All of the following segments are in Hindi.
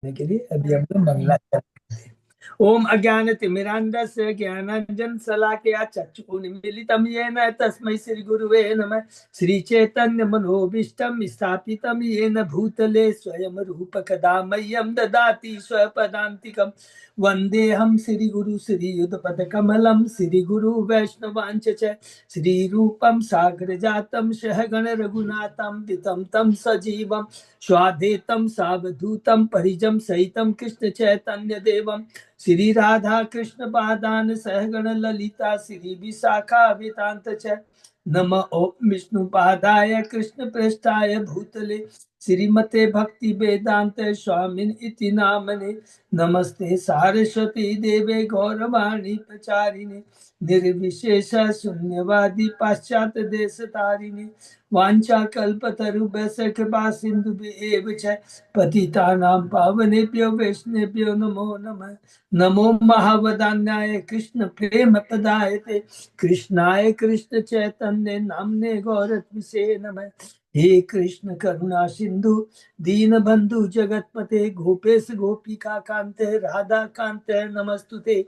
के लिए अभी हम लोग मंगलाचरण करते हैं। ओम अज्ञानतिमिरान्धस्य ज्ञानाञ्जन शलाकया चक्षुरुन्मीलितं येन तस्मै श्री गुरुवे नमः। श्री चैतन्य मनोभीष्टं स्थापितं येन भूतले स्वयं रूप कदा मह्यं ददाति स्वपदान्तिकं। वन्देऽहं श्री गुरु श्रीयुतपद कमलं श्री गुरु वैष्णवांच च श्री रूपं सागर जातं सहगण रघुनाथं वितं तं सजीवं स्वाधेतं सावधूतं परिजं सहितं कृष्ण चैतन्य देवं श्री राधा कृष्ण पादान सहगण ललिता श्री विशाखा वितांत च नम ओम विष्णु पादाय कृष्ण पृष्ठाय भूतले श्रीमते भक्ति वेदांत स्वामिन इति नामने नमस्ते सारस्वती देवे गौरवाणी प्रचारिणे निर्विशेष शून्यवादी पाश्चात्य देश तारिणे वांछा कल्पतरुभ्यश्च कृपा सिन्धुभ्येव च पतितानां पावनेभ्यो वैष्णवेभ्यो नमो नमः। नमो महावदान्याय कृष्ण प्रेम प्रदायते कृष्णाय कृष्ण चैतन्य नामने गौरत्विषे नमः। हे कृष्ण करुणा सिंधु दीन बंधु जगतपते गोपेश गोपिका कांते राधा कांते नमस्तुते।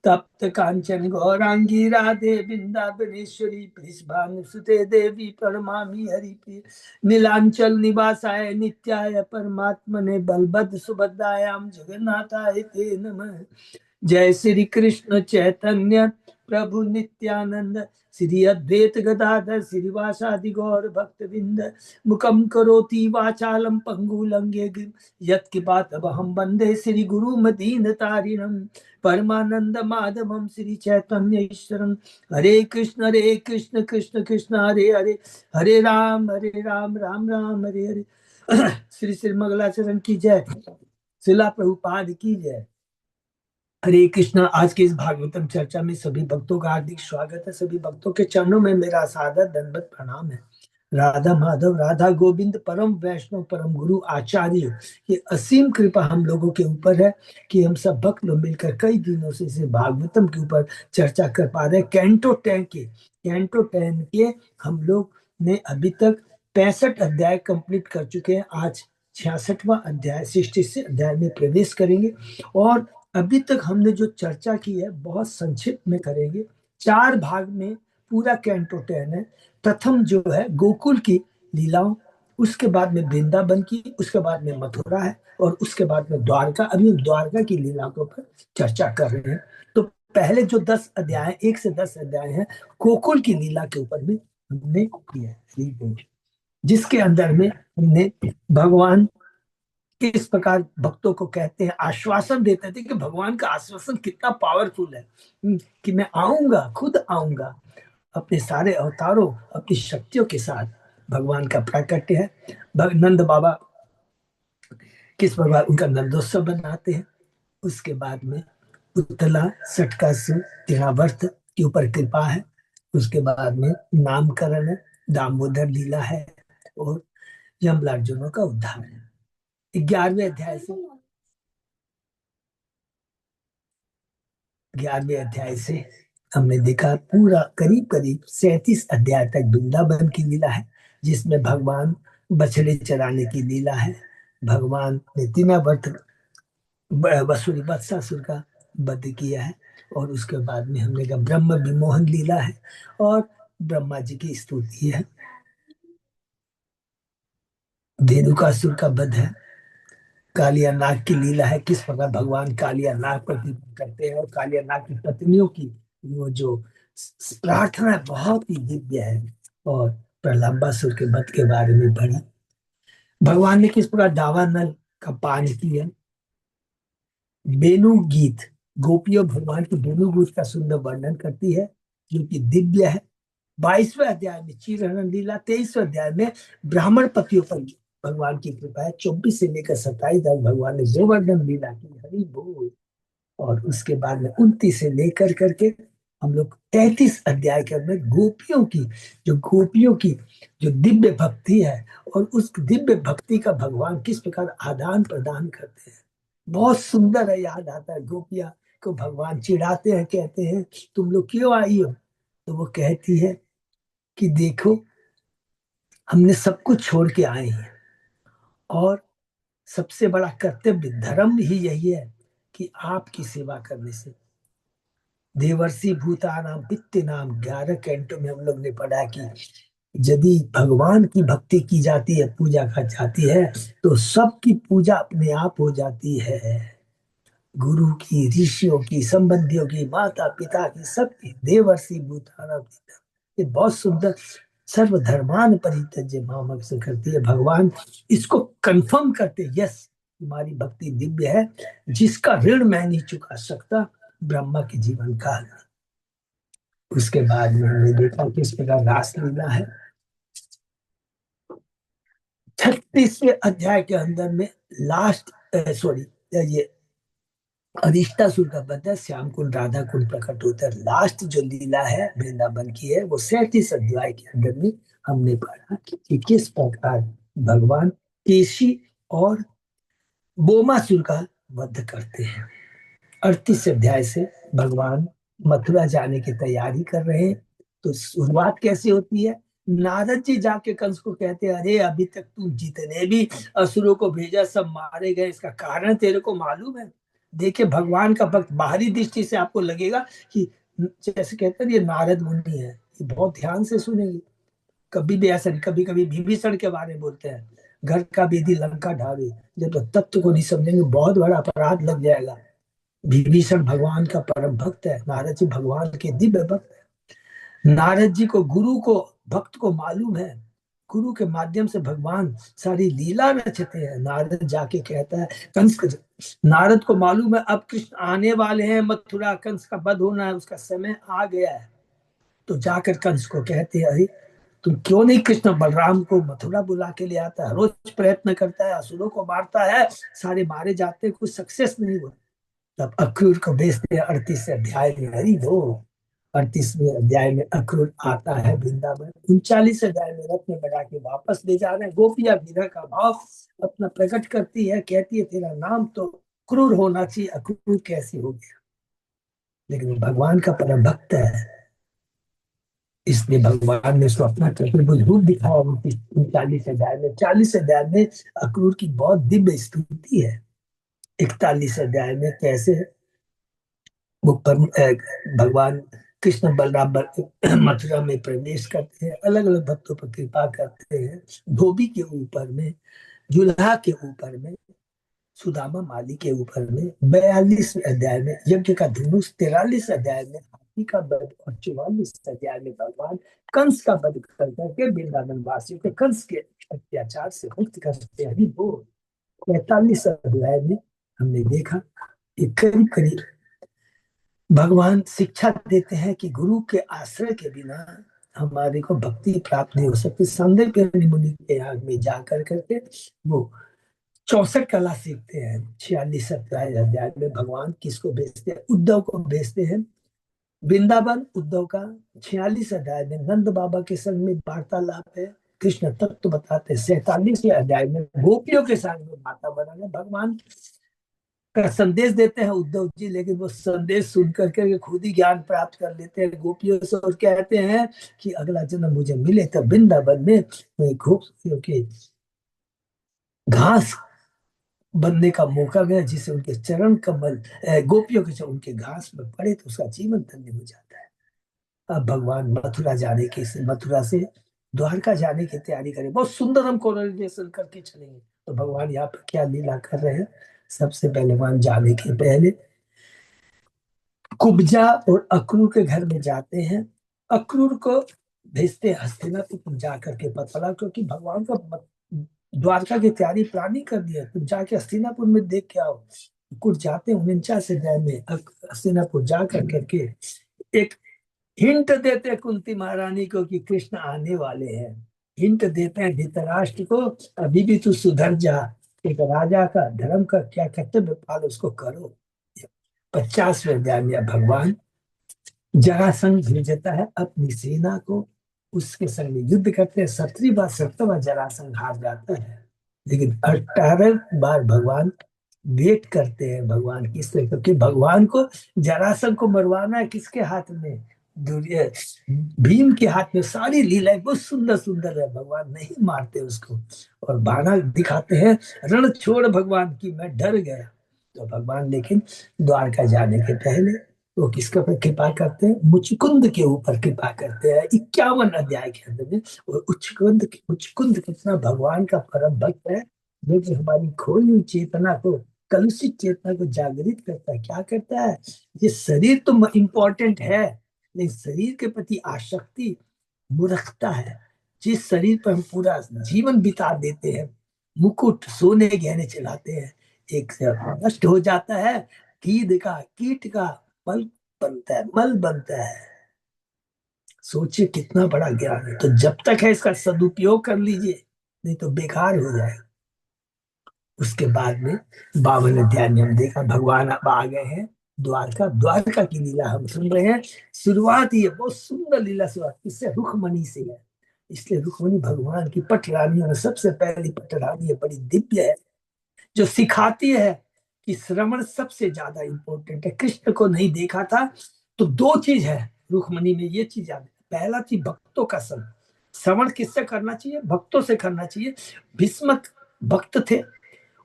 तप्त कांचन गौरांगी राधे वृंदावनेश्वरी वृषभानुसुते देवी प्रणमामि हरिप्रिय। नीलांचल निवासाय नित्याय परमात्मने बलभद्र सुभद्रायां जगन्नाथाय ते नमः। जय श्री कृष्ण चैतन्य प्रभु नित्यानंद श्री अद्वैत गदाधर श्रीवासादि गौर भक्तविंद मुखम करोति वाचालम पंगुलंगे यत्किपातमहं वंदे श्री गुरु मदीन तारिणम परमानंद माधवम श्री चैतन्य ईश्वरम। हरे कृष्ण कृष्ण कृष्ण हरे हरे हरे राम राम राम हरे हरे। श्री श्री मंगलाचरण की जय। शिला प्रभुपाद की जय। हरे कृष्णा। आज के इस भागवतम चर्चा में सभी भक्तों का हार्दिक स्वागत है। सभी भक्तों के चरणों में मेरा सादर दंडवत प्रणाम है। राधा माधव राधा गोविंद परम वैष्णव परम गुरु आचार्य ये असीम कृपा हम लोगों के ऊपर है कि हम सब भक्त लोग मिलकर कई दिनों से इसे भागवतम के ऊपर चर्चा कर पा रहे हैं। कैंटो 10 के हम लोग ने अभी तक 65 अध्याय कंप्लीट कर चुके हैं। आज 66वां अध्याय 66 अध्याय में प्रवेश करेंगे और अभी तक हमने जो चर्चा की है बहुत संक्षिप्त में करेंगे। 4 भाग में पूरा कैंटो 10 है। प्रथम जो है गोकुल की लीलाओं, उसके बाद में वृंदावन की, उसके बाद में मथुरा है और उसके बाद में द्वारका। अभी हम द्वारका की लीला के ऊपर चर्चा कर रहे हैं। तो पहले जो 10 अध्याय 1 से 10 अध्याय हैं गोकुल की लीला के ऊपर में हमने किया है, जिसके अंदर में हमने भगवान किस प्रकार भक्तों को कहते हैं, आश्वासन देते थे कि भगवान का आश्वासन कितना पावरफुल है। कि मैं आऊंगा, खुद आऊंगा अपने सारे अवतारों अपनी शक्तियों के साथ। भगवान का प्राकट्य है। नंद बाबा किस प्रकार उनका नंदोत्सव बनाते हैं। उसके बाद में उत्तला सटकासु तिरावर्त के ऊपर कृपा है। उसके बाद में नामकरण है, दामोदर लीला है और यमलार्जुनों का उद्धार है। 11वें अध्याय से हमने देखा पूरा करीब करीब 37 अध्याय तक वृंदावन की लीला है, जिसमें भगवान बछड़े चराने की लीला है। भगवान ने तीनावर्त वसुरी वत्सासुर का वध किया है और उसके बाद में हमने कहा ब्रह्म विमोहन लीला है और ब्रह्मा जी की स्तुति है। धेनुकासुर का वध है। कालिया नाग की लीला है, किस प्रकार भगवान कालिया नाग पर कृपा करते हैं और कालिया नाग की पत्नियों की वो जो प्रार्थना बहुत ही दिव्य है। और प्रलंबासुर के वध के बारे में पढ़ा। भगवान ने किस प्रकार दावानल का पान किया। बेनु गीत, गोपियों भगवान की बेनु गीत का सुंदर वर्णन करती है जो कि दिव्य है। 22वें अध्याय में चीरहरण लीला। 23वें अध्याय में ब्राह्मण पतियों पर भगवान की कृपा है। 24 से लेकर 27 तक भगवान ने गोवर्धन लीला की, हरि बोल। और उसके बाद में 29 से लेकर करके हम लोग 33 अध्याय के अंदर गोपियों की जो दिव्य भक्ति है और उस दिव्य भक्ति का भगवान किस प्रकार आदान प्रदान करते हैं, बहुत सुंदर है। याद आता है गोपिया को भगवान चिढ़ाते हैं, कहते हैं तुम लोग क्यों आई हो। तो वो कहती है कि देखो हमने सब कुछ छोड़ के आए हैं और सबसे बड़ा कर्तव्य धर्म ही यही है कि आपकी सेवा करने से। देवर्षि भूतानाम पित्त नाम 11 कैंटों में हम लोग ने पढ़ा कि यदि भगवान की भक्ति की जाती है, पूजा की जाती है, तो सबकी पूजा अपने आप हो जाती है। गुरु की, ऋषियों की, संबंधियों की, माता पिता की, सबकी। देवर्षि भूतानाम, ये बहुत सुंदर। सर्वधर्मान परित्यज्य माम से करती है भगवान, इसको कंफर्म करते, यस तुम्हारी भक्ति दिव्य है, जिसका ऋण मैं नहीं चुका सकता, ब्रह्मा के जीवन का। उसके बाद में हमने देखा किस प्रकार रासलीला है। 36वें अध्याय के अंदर में लास्ट, सॉरी, ये अरिष्टासुर का बंदा श्याम कुंड राधा कुंड प्रकट होता है। लास्ट जो लीला है वृंदावन की है, वो 37 अध्याय के अंदर में हमने पढ़ा कि किस प्रकार भगवान केशी और बोमासुर का वध करते हैं। 38 अध्याय से भगवान मथुरा जाने की तैयारी कर रहे हैं। तो शुरुआत कैसे होती है? नारद जी जाके कंस को कहते हैं, अरे अभी तक तू जितने भी असुरों को भेजा सब मारे गए, इसका कारण तेरे को मालूम है? देखिए, भगवान का भक्त बाहरी दृष्टि से आपको लगेगा कि जैसे कहते हैं ये नारद मुनि है, ये बहुत ध्यान से सुनेंगे, कभी भी ऐसा नहीं। कभी कभी विभीषण के बारे में बोलते हैं, घर का बेदी लंका ढावे, जब तत्व को नहीं समझेंगे बहुत बड़ा अपराध लग जाएगा। विभीषण भगवान का परम भक्त है, नारद जी भगवान के दिव्य भक्त है। नारद जी को, गुरु को, भक्त को मालूम है, गुरु के माध्यम से भगवान सारी लीला रचते हैं। नारद जाके कहता है कंस, नारद को मालूम है अब कृष्ण आने वाले हैं, मथुरा कंस का वध होना है, उसका समय आ गया है। तो जाकर कंस को कहते हैं, अरे तुम क्यों नहीं कृष्ण बलराम को मथुरा बुला के ले आता है? रोज प्रयत्न करता है, असुरों को मारता है, सारे मारे जाते हैं, कुछ सक्सेस नहीं हुआ। तब अक्रूर को भेजते हैं 38 अध्याय में। हरि वो 38वें अध्याय में अक्रूर आता है वृंदावन। 39 अध्याय में रथ में बैठा के वापस ले जा रहे हैं। गोपियां विरह का भाव अपना प्रकट करती है, कहती है तेरा नाम तो क्रूर होना चाहिए, अक्रूर कैसे हो गया? लेकिन भगवान का परम भक्त है, इसलिए भगवान ने उसको अपना चतुर्भुज रूप दिखाया। 39 अध्याय में, 40 अध्याय में अक्रूर की बहुत दिव्य स्तुति है। 41 अध्याय में कैसे वो भगवान कृष्ण बलराम मथुरा में प्रवेश करते हैं, अलग अलग भक्तों पर कृपा करते हैं। धोबी के ऊपर में, जुल्हा के ऊपर में, सुदामा माली के ऊपर में। 42 अध्याय में यज्ञ का धनुष, 43 अध्याय में हाथी का वध, और 44 अध्याय में भगवान कंस का वध कर करके वृंदावन वासियों के कंस के अत्याचार से मुक्त करते हैं। वो 45 अध्याय में हमने देखा कि करीब करीब भगवान शिक्षा देते हैं कि गुरु के आश्रय के बिना हमारे को भक्ति प्राप्त नहीं हो सकती। सांदीपनि मुनि के यहाँ में जाकर करके वो 64 कला सीखते हैं। 46 अध्याय में भगवान किसको भेजते हैं? उद्धव को भेजते हैं वृंदावन। उद्धव का 46 अध्याय में नंद बाबा के संग में वार्तालाप है, कृष्ण तत्व बताते हैं। 47 अध्याय में गोपियों के संग में वातावरण है, भगवान का संदेश देते हैं उद्धव जी, लेकिन वो संदेश सुन करके खुद ही ज्ञान प्राप्त कर लेते हैं गोपियों से, और कहते हैं कि अगला जन्म मुझे मिले तो वृंदावन में मैं खूब के घास बनने का मौका गया, जिसे उनके चरण कमल, गोपियों के उनके घास में पड़े तो उसका जीवन धन्य हो जाता है। अब भगवान मथुरा जाने की, मथुरा से द्वारका जाने की तैयारी करें। बहुत सुंदर हम कोरिलेशन करके चलेंगे। तो भगवान यहाँ पर क्या लीला कर रहे हैं? सबसे पहले भगवान जाने के पहले कुब्जा और अक्रूर के घर में जाते हैं। अक्रूर को भेजते हस्तिनापुर जा करके पतला, क्योंकि भगवान का द्वारका की तैयारी प्लानिंग कर दिया, तुम जाके हस्तिनापुर में देख के आओ। कुछ जाते हैं 49 अध्याय में हस्तिनापुर जा करके एक हिंट देते हैं कुंती महारानी को कि कृष्ण आने वाले हैं। हिंट देते हैं धृतराष्ट्र को, अभी भी तू सुधर जा, एक राजा का धर्म का क्या कर्तव्य पाल, उसको करो। 50वें अध्याय में भगवान जरासंध भेजता है अपनी सेना को, उसके संग में युद्ध करते हैं। 17वीं बार 17वां बार जरासंध हार जाता है, लेकिन 18 बार भगवान वेट करते हैं। भगवान किस तरह, क्योंकि भगवान को जरासंध को मरवाना है किसके हाथ में? दुर्य भीम के हाथ में सारी लीलाएं बहुत सुंदर सुंदर है, भगवान नहीं मारते उसको। और बाणा दिखाते हैं, रण छोड़ भगवान की मैं डर गया। तो भगवान लेकिन द्वारका जाने के पहले वो किसके ऊपर कृपा करते हैं? मुचकुंद के ऊपर कृपा करते हैं 51 अध्याय के अंदर में। और मुचकुंद कितना भगवान का परम भक्त है, जो कि हमारी खोई हुई चेतना को, कलुषित चेतना को जागृत करता है। क्या करता है? ये शरीर तो इम्पोर्टेंट है, लेकिन शरीर के प्रति आसक्ति मूर्खता है। जिस शरीर पर हम पूरा जीवन बिता देते हैं, मुकुट सोने गहने चलाते हैं, एक से नष्ट हो जाता है, कीट का मल बनता है, मल बनता है। सोचिए कितना बड़ा ज्ञान है। तो जब तक है इसका सदुपयोग कर लीजिए, नहीं तो बेकार हो जाएगा। उसके बाद में 52 अध्याय में हम देखा भगवान अब आ गए हैं द्वारका। द्वारका की लीला हम सुन रहे हैं। शुरुआत ही है बहुत सुंदर लीला, शुरुआत इससे रुक्मणी से है। इसलिए रुक्मणी भगवान की पट रानियों में सबसे पहली पट रानी है, बड़ी दिव्य है, जो सिखाती है कि श्रवण सबसे ज्यादा इंपॉर्टेंट है। कृष्ण को नहीं देखा था तो दो चीज है रुक्मणी में, ये चीज याद है। पहला चीज भक्तों का श्रवण। श्रवण किससे करना चाहिए? भक्तों से करना चाहिए। भीष्म भक्त थे,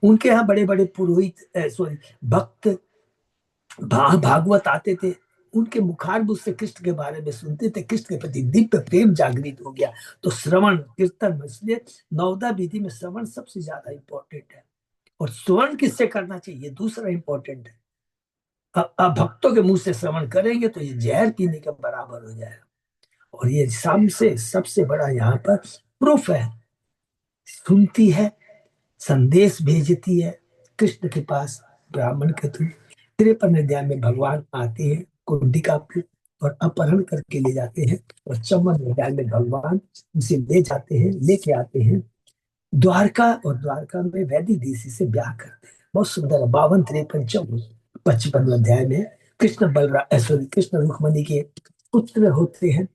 उनके यहाँ बड़े बड़े पुरोहित सॉरी भक्त भागवत आते थे, उनके मुखारबुद्ध से कृष्ण के बारे में सुनते थे, कृष्ण के प्रति दिव्य प्रेम जागृत हो गया। तो श्रवण कीर्तन, इसलिए नवदा विधि में श्रवण सबसे ज्यादा इंपॉर्टेंट है। और श्रवण किससे करना चाहिए? दूसरा इंपॉर्टेंट है। अब भक्तों के मुंह से श्रवण करेंगे तो ये जहर पीने के बराबर हो जाएगा। और ये सबसे सबसे बड़ा यहाँ पर प्रूफ है। सुनती है, संदेश भेजती है कृष्ण के पास ब्राह्मण के थ्रू। 53 अध्याय में भगवान आते हैं कुंडिका पे और अपहरण करके ले जाते हैं। और 54 अध्याय में भगवान उसे ले जाते हैं, लेके आते हैं द्वारका, और द्वारका में वैदिक देशी से ब्याह करते हैं। बहुत सुंदर है। 52, 53, 54, 55 अध्याय में कृष्ण बलराम सॉरी कृष्ण रुक्मणी के पुत्र होते हैं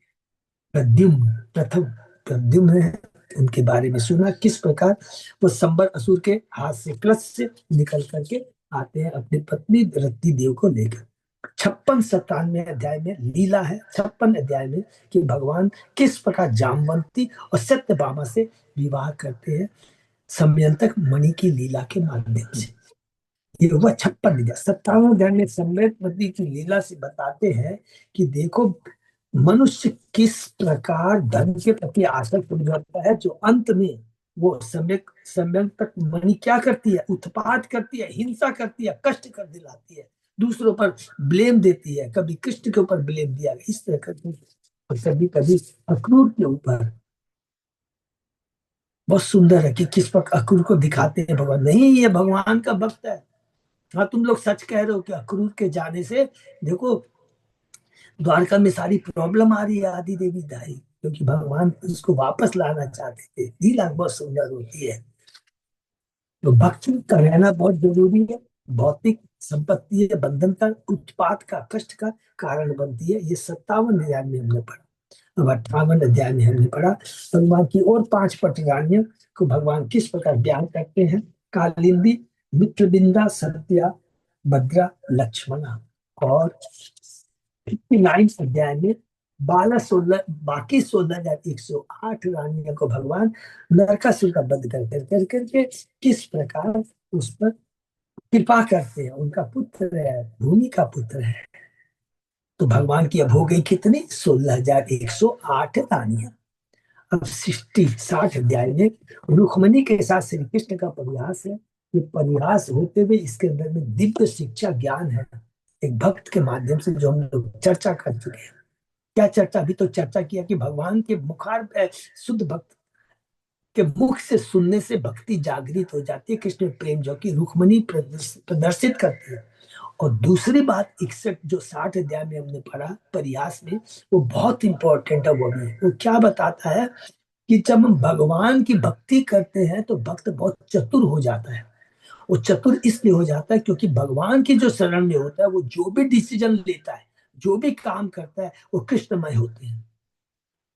प्रद्युम्न। प्रथम प्रद्युम्न है, उनके बारे में सुना किस प्रकार वो संबर असुर के हाथ से, क्लच से निकल करके आते हैं अपनी पत्नी रति देव को लेकर। 56, 97 अध्याय में लीला है, 56 अध्याय में कि भगवान किस प्रकार जामवंती और सत्यभामा से विवाह करते हैं समयंतक मणि की लीला के माध्यम से। ये हुआ 56 अध्याय। 57 अध्याय में सम्यकवती की लीला से बताते हैं कि देखो मनुष्य किस प्रकार धन के प्रति आसक्त हो जाता है, जो अंत में वो सम्यक तक मणि क्या करती है? उत्पात करती है, हिंसा करती है, कष्ट कर दिलाती है, दूसरों पर ब्लेम देती है, कभी कृष्ण के ऊपर ब्लेम दिया इस तरह करती है, और कभी कभी अक्रूर के ऊपर। बहुत सुंदर है कि किस प्रकार अक्रूर को दिखाते हैं भगवान, नहीं ये भगवान का भक्त है। हाँ तुम लोग सच कह रहे हो कि अक्रूर के जाने से देखो द्वारका में सारी प्रॉब्लम आ रही है आदि देवी दाई, क्योंकि भगवान उसको वापस लाना चाहते थे। लीला बहुत सुंदर होती है। तो भक्ति का रहना बहुत जरूरी है। भौतिक संपत्ति है बंधन का, उत्पात का, कष्ट का कारण बनती है। ये 57 अध्याय में हमने पढ़ा। अब 58 अध्याय में हमने पढ़ा भगवान की और 5 पटरानियों को भगवान किस प्रकार बयान करते हैं। कालिंदी, मित्रबिंदा, सत्या, भद्रा, लक्ष्मणा। और 59 अध्याय में 16,108 रानियों को भगवान नरकासुर का वध कर करके किस प्रकार उस पर कृपा करते हैं। उनका पुत्र है, भूमि का पुत्र है। तो भगवान की अब हो गई कितनी? 16,108 रानियां। अब 60 अध्याय में रुक्मणी के साथ श्री कृष्ण का परिहास है। ये परिहास होते हुए इसके अंदर में दिव्य शिक्षा ज्ञान है, एक भक्त के माध्यम से, जो हम लोग चर्चा कर चुके हैं। क्या चर्चा? अभी तो चर्चा किया कि भगवान के शुद्ध भक्त के मुख से सुनने से भक्ति जागृत हो जाती है, कृष्ण प्रेम जो कि रुक्मणी प्रदर्शित करती है। और दूसरी बात 61 जो 60 अध्याय में हमने पढ़ा परिहास में, वो बहुत इंपॉर्टेंट है। वो क्या बताता है कि जब हम भगवान की भक्ति करते हैं तो भक्त बहुत चतुर हो जाता है। वो चतुर इसलिए हो जाता है क्योंकि भगवान की जो शरण में होता है, वो जो भी डिसीजन लेता है, जो भी काम करता है, वो कृष्णमय होते हैं।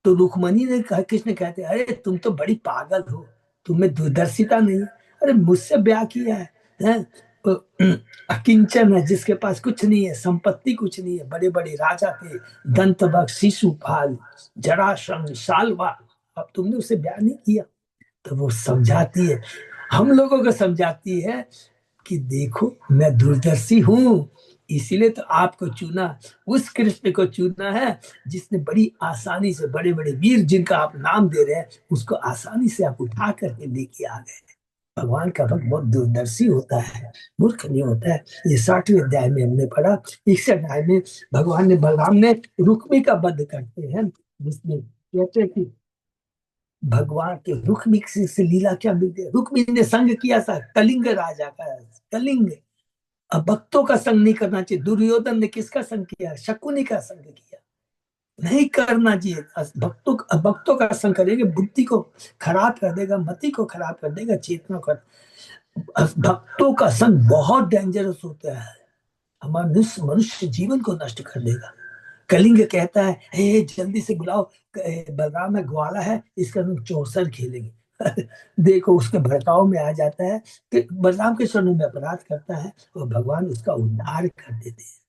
तो रुक्मणी ने कहा, कृष्ण कहते हैं अरे तुम तो बड़ी पागल हो, तुम्हें दूरदर्शिता नहीं। अरे मुझसे ब्याह किया है, हैं? अकिंचन है, जिसके पास कुछ नहीं है, संपत्ति कुछ नहीं है, बड़े बड़े राजा थे, दंतवक्र, शिशुपाल, जरासंध, शाल्वा, अब तुमने उसे बयान नहीं किया। तो वो समझाती है, हम लोगों को समझाती है कि देखो मैं दूरदर्शी हूं, इसीलिए तो आपको चुना, उस कृष्ण को चुना है जिसने बड़ी आसानी से बड़े बड़े वीर जिनका आप नाम दे रहे हैं उसको आसानी से आप उठा करके लेके आ गए। भगवान का भक्त बहुत दूरदर्शी होता है, मूर्ख नहीं होता है। ये 60वें अध्याय में हमने पढ़ा। 61 अध्याय में भगवान ने, बलराम ने रुक्मी का वध करते हैं, जिसमें कहते हैं कि भगवान के रुक्मी से लीला क्या मिलती है। रुक्मी ने संग किया था कलिंग राजा का, कलिंग। अब भक्तों का संग नहीं करना चाहिए। दुर्योधन ने किसका संग किया? शकुनी का संग किया। नहीं करना चाहिए। भक्तों का संग करेंगे बुद्धि को खराब कर देगा, मति को खराब कर देगा, चेतना को। भक्तों का संग बहुत डेंजरस होता है, हमारे मनुष्य जीवन को नष्ट कर देगा। कलिंग कहता है, हे जल्दी से बुलाओ, बलराम है, ग्वाला है, इसका हम चौसर खेलेंगे। देखो उसके भड़काव में आ जाता है कि बलराम के चरणों में अपराध करता है और भगवान उसका उद्धार कर देते हैं।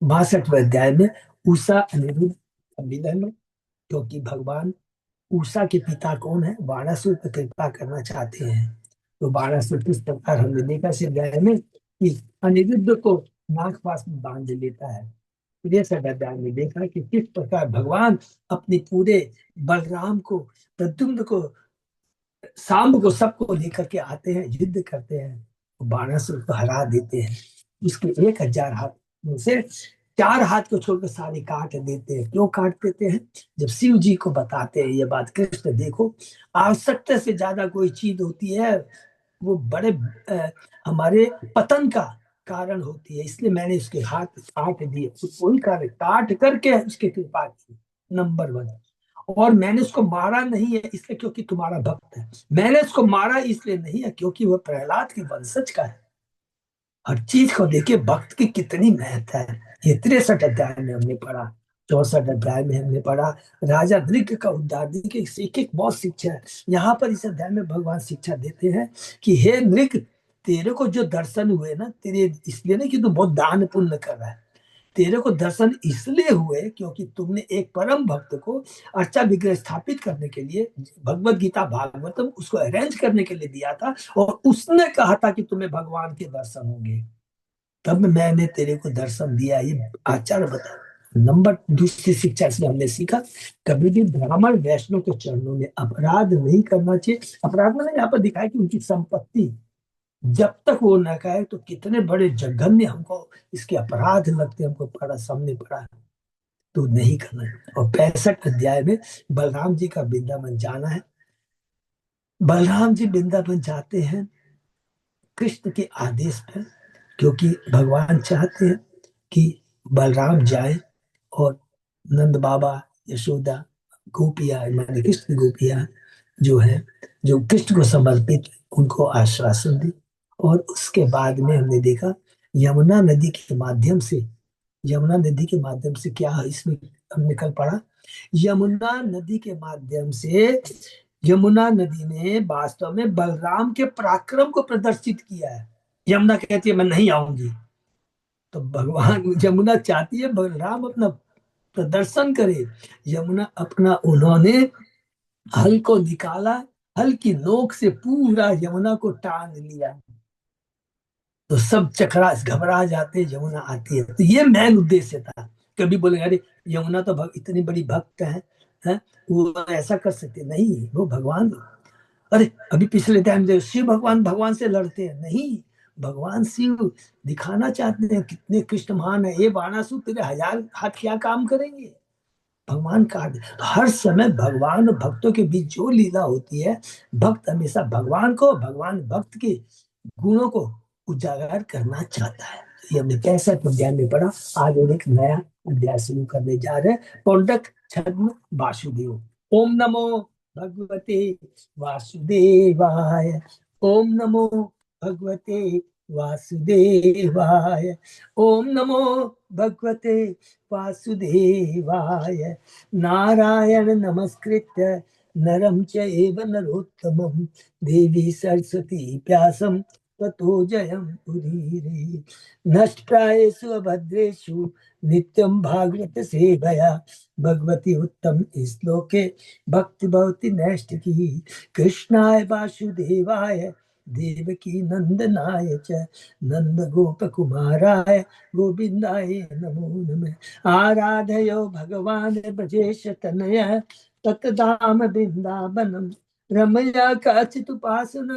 62वें अध्याय में उषा अनिरुद्ध का मिलन, क्योंकि भगवान उषा के पिता कौन है? बाणासुर पर कृपा करना चाहते हैं। तो बाणासुर किस प्रकार हमने देखा इस अध्याय में कि अनिरुद्ध को नागपाश में बांध लेता है। तिरसठ अध्याय में देखा कि किस प्रकार भगवान अपने पूरे बलराम को, प्रद्युम्न को, सांब को, सबको लेकर के आते हैं, युद्ध करते हैं, बाणासुर को हरा देते हैं। उसके 1000 हाथ में से 4 हाथ को छोड़कर सारे काट देते हैं। क्यों काट देते हैं? जब शिव जी को बताते हैं ये बात, कृष्ण देखो आवश्यकता से ज्यादा कोई चीज होती है वो बड़े हमारे पतन का कारण होती है, इसलिए मैंने उसके हाथ काट दिए। वही कारण, काट करके उसकी कृपा की, नंबर 1। और मैंने उसको मारा नहीं है इसलिए क्योंकि तुम्हारा भक्त है, मैंने उसको मारा इसलिए नहीं है क्योंकि वह प्रहलाद के वंशज का है। हर चीज को देखिए भक्त की कितनी महत्ता है। ये 63 अध्याय में हमने पढ़ा। 64 अध्याय में हमने पढ़ा राजा नृग का उद्धार। देखिए एक एक बहुत शिक्षा है यहाँ पर। इस अध्याय में भगवान शिक्षा देते हैं कि हे नृग, तेरे को जो दर्शन हुए ना, तेरे इसलिए नहीं कि तू बहुत दान पुण्य कर रहा है, तेरे को दर्शन इसलिए हुए क्योंकि तुमने एक परम भक्त को अर्चा विग्रह स्थापित करने के लिए भगवत गीता भागवतम उसको अरेंज करने के लिए दिया था, और उसने कहा था कि तुम्हें भगवान के दर्शन होंगे, तब मैंने तेरे को दर्शन दिया। ये आचार बता। नंबर दूसरी शिक्षा से हमने सीखा, कभी भी ब्राह्मण वैष्णव के चरणों में अपराध नहीं करना चाहिए। अपराध मैंने यहाँ पर दिखाया कि उनकी संपत्ति जब तक वो न कहे तो कितने बड़े जघन्य हमको इसके अपराध लगते, हमको पढ़ा, सामने पढ़ा, तो नहीं करना है। और 65 अध्याय में बलराम जी का वृंदावन जाना है। बलराम जी वृंदावन जाते हैं कृष्ण के आदेश पर, क्योंकि भगवान चाहते हैं कि बलराम जाए और नंद बाबा, यशोदा, गोपिया माने कृष्ण गोपिया जो है, जो कृष्ण को समर्पित, उनको आश्वासन दे। और उसके बाद में हमने देखा यमुना नदी के माध्यम से, यमुना नदी के माध्यम से क्या है इसमें हमने कल पढ़ा, यमुना नदी के माध्यम से, यमुना नदी ने वास्तव में बलराम के पराक्रम को प्रदर्शित किया है। यमुना कहती है मैं नहीं आऊंगी, तो भगवान, यमुना चाहती है बलराम अपना प्रदर्शन करे। यमुना अपना, उन्होंने हल को निकाला, हल की नोक से पूरा यमुना को टांग लिया, तो सब चकरा घबरा जाते, यमुना आती है। तो ये मेन उद्देश्य था। कभी बोलेंगे अरे यमुना तो इतनी बड़ी भक्त है वो ऐसा कर सकते नहीं, वो भगवान। अरे अभी पिछले टाइम देखो शिव भगवान भगवान से लड़ते हैं, नहीं, भगवान शिव दिखाना चाहते हैं कितने कृष्ण महान है। ये बाणासुर तेरे 1000 हाथ क्या काम करेंगे, भगवान का। तो हर समय भगवान और भक्तों के बीच जो लीला होती है, भक्त हमेशा भगवान को, भगवान भक्त के गुणों को उजागर करना चाहता है। ये हमने 65 अध्याय में पढ़ा। आज और एक नया अध्याय शुरू करने जा रहे हैं, पौंडक छद्म वासुदेव। ओम नमो भगवते वासुदेवाय, ओम नमो भगवते वासुदेवाय, ओम नमो भगवते वासुदेवाय। नारायण नमस्कृत्य नरं चैव नरोत्तमं देवी सरस्वती व्यासं ततो जयम उदीरे। नष्टप्रायेषु अभद्रेषु नित्यं भागवत सेवया भगवती उत्तम श्लोके भक्ति भवति नैष्ठिकी। कृष्णाय वासुदेवाय देवकी नंदनाय च नंद गोप कुमाराय गोविंदाय नमो नमः। आराधयो भगवान ब्रजेश तनय ततधाम वृंदावनम रमया काचिदुपासन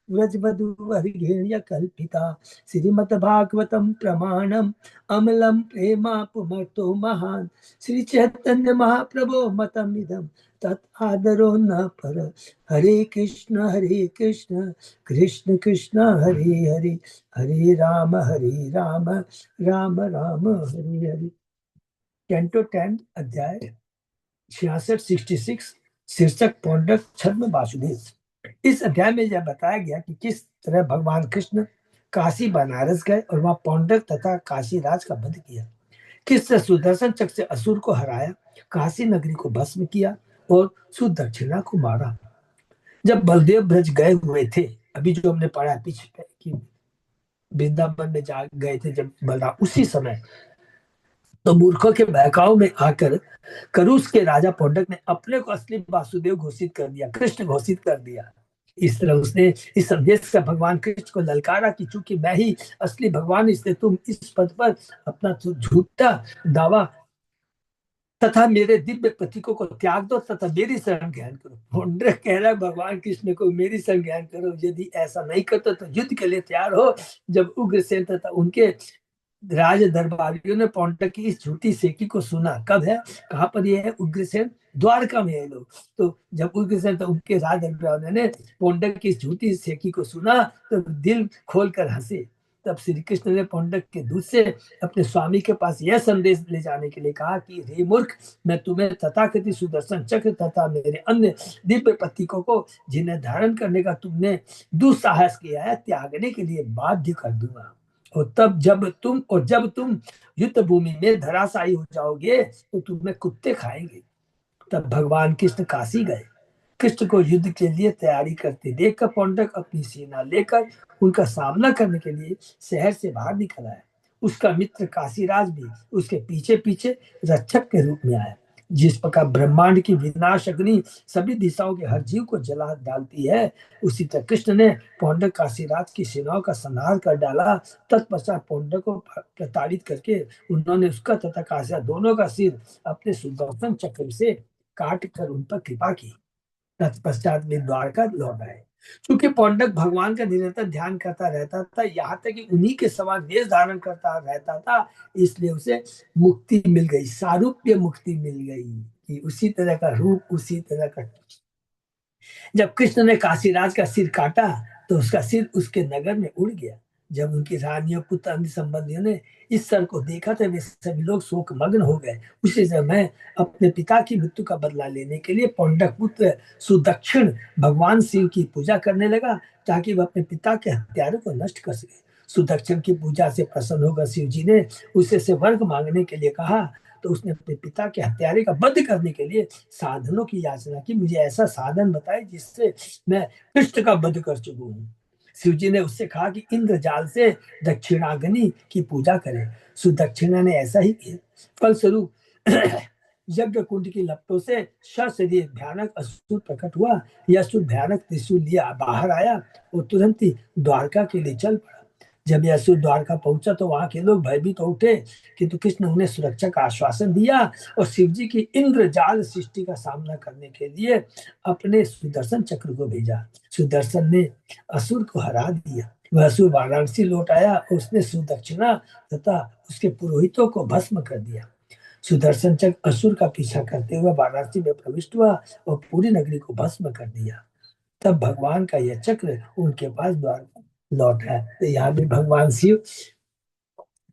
व्रजवधूवर्गेण्य कल्पिता। श्रीमद्भागवतम प्रमाणम अमलम प्रेमा पुमर्तो महान। श्री चैतन्य महाप्रभो मतमिदम तत् आदरो न पर। हरे कृष्ण कृष्ण कृष्ण हरे हरे, हरे राम राम राम हरे हरे। कैंटो 10 अध्याय 66 शीर्षक पौंड्रक छद्म वासुदेव। इस अध्याय में यह बताया गया कि किस तरह भगवान कृष्ण काशी बनारस गए और वहां पौंड्रक तथा काशी राज का वध किया, किस तरह सुदर्शन चक्र से असुर को हराया, काशी नगरी को भस्म किया और सुदक्षिणा को मारा। जब बलदेव ब्रज गए हुए थे, अभी जो हमने पढ़ा पीछे कि वृंदावन में जा गए थे जब बलराम, उसी समय तो मूर्खों के बहकाव में आकर करुष के राजा पौंडक ने अपने को असली वासुदेव घोषित कर दिया, कृष्ण घोषित कर दिया। इस तरह उसने इस संदेश से भगवान कृष्ण को ललकारा कि चूंकि मैं ही असली भगवान, इसलिए तुम इस पद पर अपना झूठा दावा तथा मेरे दिव्य प्रतीकों को त्याग दो तथा मेरी शरण ग्रहण करो। पौंडरक कह रहा है भगवान कृष्ण को मेरी शरण ग्रहण करो, यदि ऐसा नहीं करते तो युद्ध के लिए तैयार हो। जब उग्रसेन तथा उनके राज दरबारियों ने पौंडक की इस झूठी सेकी को सुना, कब है, कहां पर यह है, उग्रसेन द्वारका में है लोग। तो जब उग्रसेन तो उनके राज दरबारियों ने पौंडक की इस झूठी सेकी को सुना तो दिल खोलकर हंसे। तब श्री कृष्ण ने पौंडक के दूत से अपने स्वामी के पास यह संदेश ले जाने के लिए कहा कि रे मूर्ख, मैं तुम्हें तथाकथित सुदर्शन चक्र तथा मेरे अन्य दिव्य प्रतीकों को जिन्हें धारण करने का तुमने दुस्साहस किया है त्यागने के लिए बाध्य कर दूंगा। और जब तुम युद्ध भूमि में धराशायी हो जाओगे तो तुम्हें कुत्ते खाएंगे। तब भगवान कृष्ण काशी गए। कृष्ण को युद्ध के लिए तैयारी करते देखकर पौंडक अपनी सेना लेकर उनका सामना करने के लिए शहर से बाहर निकल आया। उसका मित्र काशीराज भी उसके पीछे पीछे रक्षक के रूप में आया। जिस प्रकार ब्रह्मांड की विनाश अग्नि सभी दिशाओं के हर जीव को जला डालती है, उसी तरह कृष्ण ने पौंडक काशीराज की सेनाओं का संहार कर डाला। तत्पश्चात पौंडक को प्रताड़ित करके उन्होंने उसका तथा काशीराज दोनों का सिर अपने सुदर्शन चक्र से काट कर उन पर कृपा की। तत्पश्चात वे द्वारका लौट आए। क्योंकि पौंडक भगवान का निरंतर ध्यान करता रहता था, यहाँ तक कि उन्हीं के समान वेश धारण करता रहता था, इसलिए उसे मुक्ति मिल गई, सारूप्य मुक्ति मिल गई कि उसी तरह का रूप, उसी तरह का। जब कृष्ण ने काशीराज का सिर काटा तो उसका सिर उसके नगर में उड़ गया। जब उनकी रानियों पुत्र अन्य संबंधियों ने इस सर को देखा तो वे सभी लोग शोक मग्न हो गए। उसी समय मैं अपने पिता की मृत्यु का बदला लेने के लिए पौंडक पुत्र सुदक्षिण भगवान शिव की पूजा करने लगा ताकि वह अपने पिता के हत्यारों को नष्ट कर सके। सुदक्षिण की पूजा से प्रसन्न होकर शिव जी ने उसे से वर्ग मांगने के लिए कहा। तो उसने अपने पिता के हत्यारे का वध करने के लिए साधनों की याचना की। मुझे ऐसा साधन बताए जिससे मैं कृष्ण का वध कर चुका हूँ। शिव जी ने उससे कहा कि इंद्रजाल से दक्षिणाग्नि की पूजा करें। सुदक्षिणा ने ऐसा ही किया। फलस्वरूप यज्ञ कुंड की लपटों से सशरीर भयानक असुर प्रकट हुआ। यह असुर भयानक त्रिशूल लिया बाहर आया और तुरंत ही द्वारका के लिए चल पड़ा। जब यह असुर द्वारका पहुंचा तो वहां के लोग भयभीत हो उठे, किंतु कृष्ण उन्हें सुरक्षा का आश्वासन दिया और शिव जी की इंद्रजाल सृष्टि का सामना करने के लिए अपने सुदर्शन चक्र को भेजा। सुदर्शन ने असुर को हरा दिया। वह असुर वाराणसी लौट आया और उसने सुदक्षिणा तथा उसके पुरोहितों को भस्म कर दिया। सुदर्शन चक्र असुर का पीछा करते हुए वाराणसी में प्रविष्ट हुआ और पूरी नगरी को भस्म कर दिया। तब भगवान का यह चक्र उनके पास द्वार लौट है। तो यहाँ भी भगवान शिव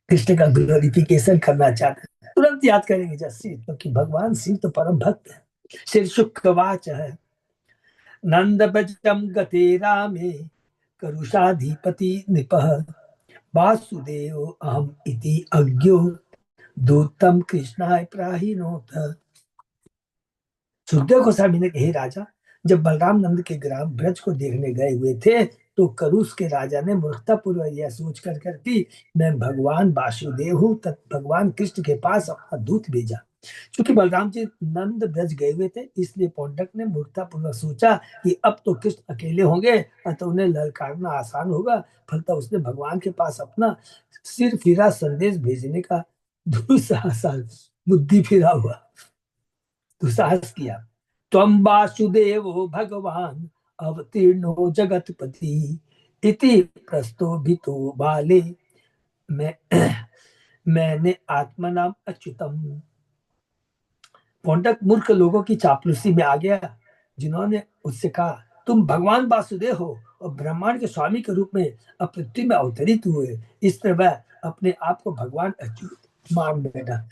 कृष्ण का ग्लोरिफिकेशन करना चाहते हैं, तुरंत याद करेंगे जैसे, क्योंकि भगवान शिव तो परम भक्त है। श्री शुक्रवाच है नंद बजम गते रामे करुषाधिपति नृपः वासुदेव अहम इति अज्ञो दूतम कृष्णाय प्राहिनोत। सुखदेव गोस्वामी ने कहे, राजा, जब बलराम नंद के ग्राम ब्रज को देखने गए हुए थे तो करुष के राजा ने मूर्खतापूर्वक यह सोच कर कि मैं भगवान वासुदेव हूँ, तब भगवान कृष्ण के पास अपना दूत भेजा। क्योंकि बलराम जी नंद ब्रज गए हुए थे, इसलिए पौंडक ने मूर्खतापूर्वक सोचा कि अब तो कृष्ण अकेले होंगे तो उन्हें ललकारना आसान होगा। फलतः उसने भगवान के पास अपना सिर फिरा संदेश भेजने का दुस्साहस बुद्धि फिरा हुआ दुस्साहस किया। त्वं वासुदेवो भगवान अवतीर्णो जगतपति इति प्रस्तोभितो बाले मैं मैंने आत्मनाम अच्युतम। पौंडक मूर्ख लोगों की चापलूसी में आ गया, जिन्होंने उससे कहा तुम भगवान वासुदेव हो और ब्रह्मांड के स्वामी के रूप में अब पृथ्वी में अवतरित हुए। इस तरह वह अपने आप को भगवान अच्युत मान बैठा।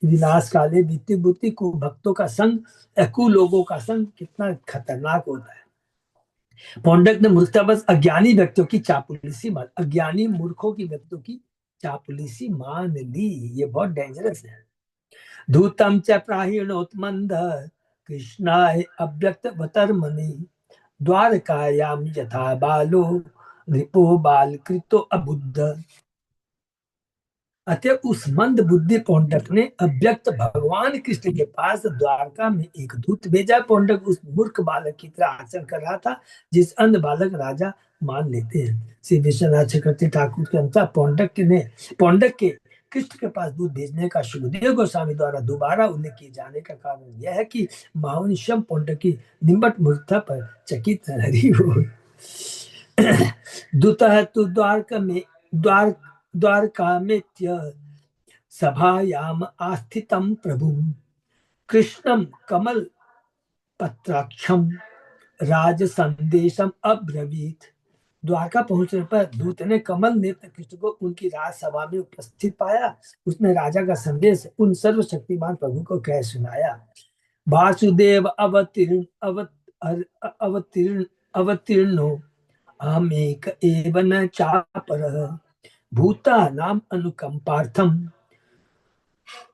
विनाश काले बीती बुद्धि को भक्तों का संग, अकु लोगों का संग कितना खतरनाक होता है। पौंडक ने मूर्खतावश अज्ञानी व्यक्तियों की चापलूसी मान, अज्ञानी मूर्खों की व्यक्तियों की चापलूसी मान ली। ये बहुत डेंजरस है। धूतम च प्राहिणोत्मंद कृष्णाय अव्यक्त वतर्मनि द्वारकायाम यथा बालो नृपो बालकृतो अबुद्ध। अतः उस मंद बुद्धि पौंडक ने अव्यक्त भगवान कृष्ण के पास द्वारका में एक दूत भेजा। पौंडक उस मूर्ख बालक की तरह आचरण कर रहा था, जिस अंध बालक राजा मान लेते हैं। श्री विश्वनाथ चक्रवर्ती ठाकुर के अनुसार पौंडक के कृष्ण के पास दूध भेजने का सुखदेव गोस्वामी द्वारा दोबारा उल्लेख किए जाने का कारण यह है कि महामुनिशम पौंडक की निम्बट मूर्खता पर चकित हरि हो। दूतः तु द्वारकामेत्य सभायाम आस्थितं प्रभुं कृष्णं कमल पत्राक्षम राज संदेशम अब्रवीत। द्वारका पहुंचने पर दूत ने कमल नेत्र कृष्ण को उनकी राजसभा में उपस्थित पाया। उसने राजा का संदेश उन सर्वशक्तिमान प्रभु को कह सुनाया। वासुदेव अवतीर्णो अहमेक एव न चापरः भूतानां अनुकंपार्थम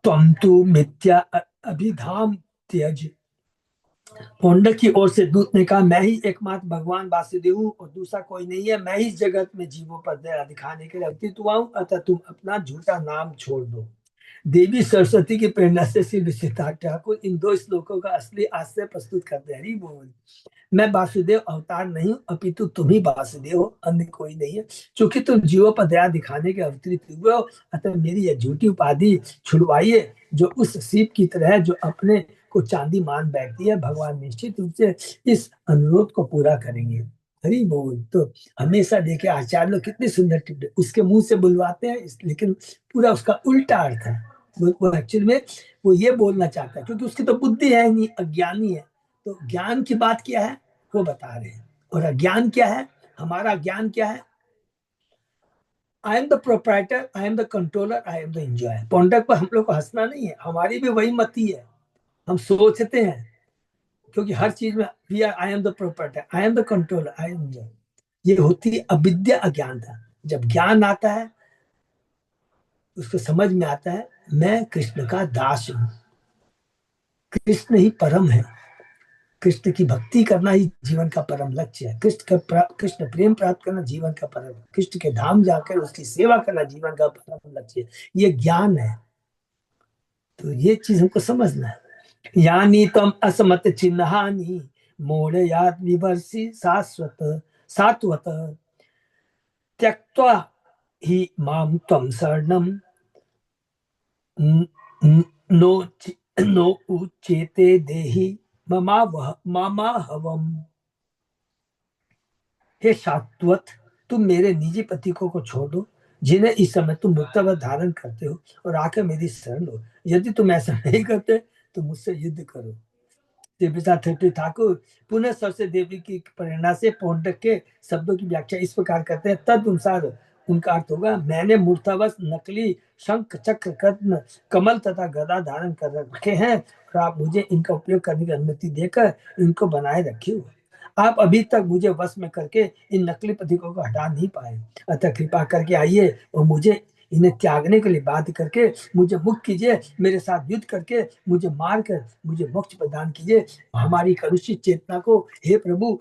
त्वं तु मिथ्या अभिधाम त्यज। पौंडक की ओर से दूत ने कहा, मैं ही एकमात्र भगवान वासुदेव हूँ और दूसरा कोई नहीं है। मैं ही जगत में जीवों पर दया दिखाने के लिए अवतीर्ण हुआ हूँ, अतः तुम अपना झूठा नाम छोड़ दो। देवी सरस्वती की प्रेरणा से श्री विश्वनाथ ठाकुर इन दो श्लोकों का असली आश्रय प्रस्तुत करते हैं। हरि बोल। मैं वासुदेव अवतार नहीं, अपितु तुम ही वासुदेव हो, अन्य कोई नहीं है। क्योंकि तुम जीवों पर दया दिखाने के अवतरित हुए हो, अतः मेरी यह झूठी उपाधि छुड़वाइए, जो उस सीप की तरह है जो अपने को चांदी मान बैठती है। भगवान निश्चित रूप से इस अनुरोध को पूरा करेंगे। हरि बोल। तो हमेशा देखे आचार्य लोग कितने सुंदर टिप्पणी उसके मुंह से बुलवाते हैं, लेकिन पूरा उसका उल्टा अर्थ है। वो एक्चुअली में वो ये बोलना चाहता है, क्योंकि उसकी तो बुद्धि है नहीं, अज्ञानी है। तो ज्ञान की बात क्या है वो बता रहे हैं, और अज्ञान क्या है, हमारा ज्ञान क्या है। I am the proprietor, I am the controller, I am the enjoyer. पौंडक पर हम लोग को हंसना नहीं है, हमारी भी वही मति है। हम सोचते हैं क्योंकि हर चीज में we are, I am the proprietor, I am the controller, I am enjoyer. ये होती है अविद्या, अज्ञानता। जब ज्ञान आता है उसको समझ में आता है मैं कृष्ण का दास हूं, कृष्ण ही परम है, कृष्ण की भक्ति करना ही जीवन का परम लक्ष्य है। कृष्ण प्रेम प्राप्त करना जीवन का परम, कृष्ण के धाम जाकर उसकी सेवा करना जीवन का परम लक्ष्य है। ये ज्ञान है, तो ये चीज हमको समझना है। यानी तम असमत चिन्हानी मोड़यात विवर्षि शाश्वत सात्वत त्यक्त्वा ही माम त्वं शरणम नो नो उच्यते देहि ममाहवम। हे शाश्वत, तुम मेरे निजी प्रतीकों को छोड़ दो, जिन्हें इस समय तुम मुक्तावत धारण करते हो, और आकर मेरी शरण लो। यदि तुम ऐसा नहीं करते तो मुझसे युद्ध करो। देवप्रसाद ठाकुर पुनः सरस्वती देवी की प्रेरणा से पौंडक के शब्दों की व्याख्या इस प्रकार करते हैं। तद अनुसार उनका अर्थ होगा, मैंने मूर्तावश नकली शंख चक्र कद्म कमल तथा गदा धारण कर रखे हैं, और आप मुझे इनका उपयोग करने की अनुमति देकर इनको बनाए रखे हो। आप अभी तक मुझे वश में करके इन नकली प्रतीकों को हटा नहीं पाए, अतः कृपा करके आइए और मुझे इन्हें त्यागने के लिए बाध्य करके मुझे मुक्त कीजिए। मेरे साथ युद्ध करके मुझे मार कर मुझे मोक्ष प्रदान कीजिए। हमारी कलुषित चेतना को हे प्रभु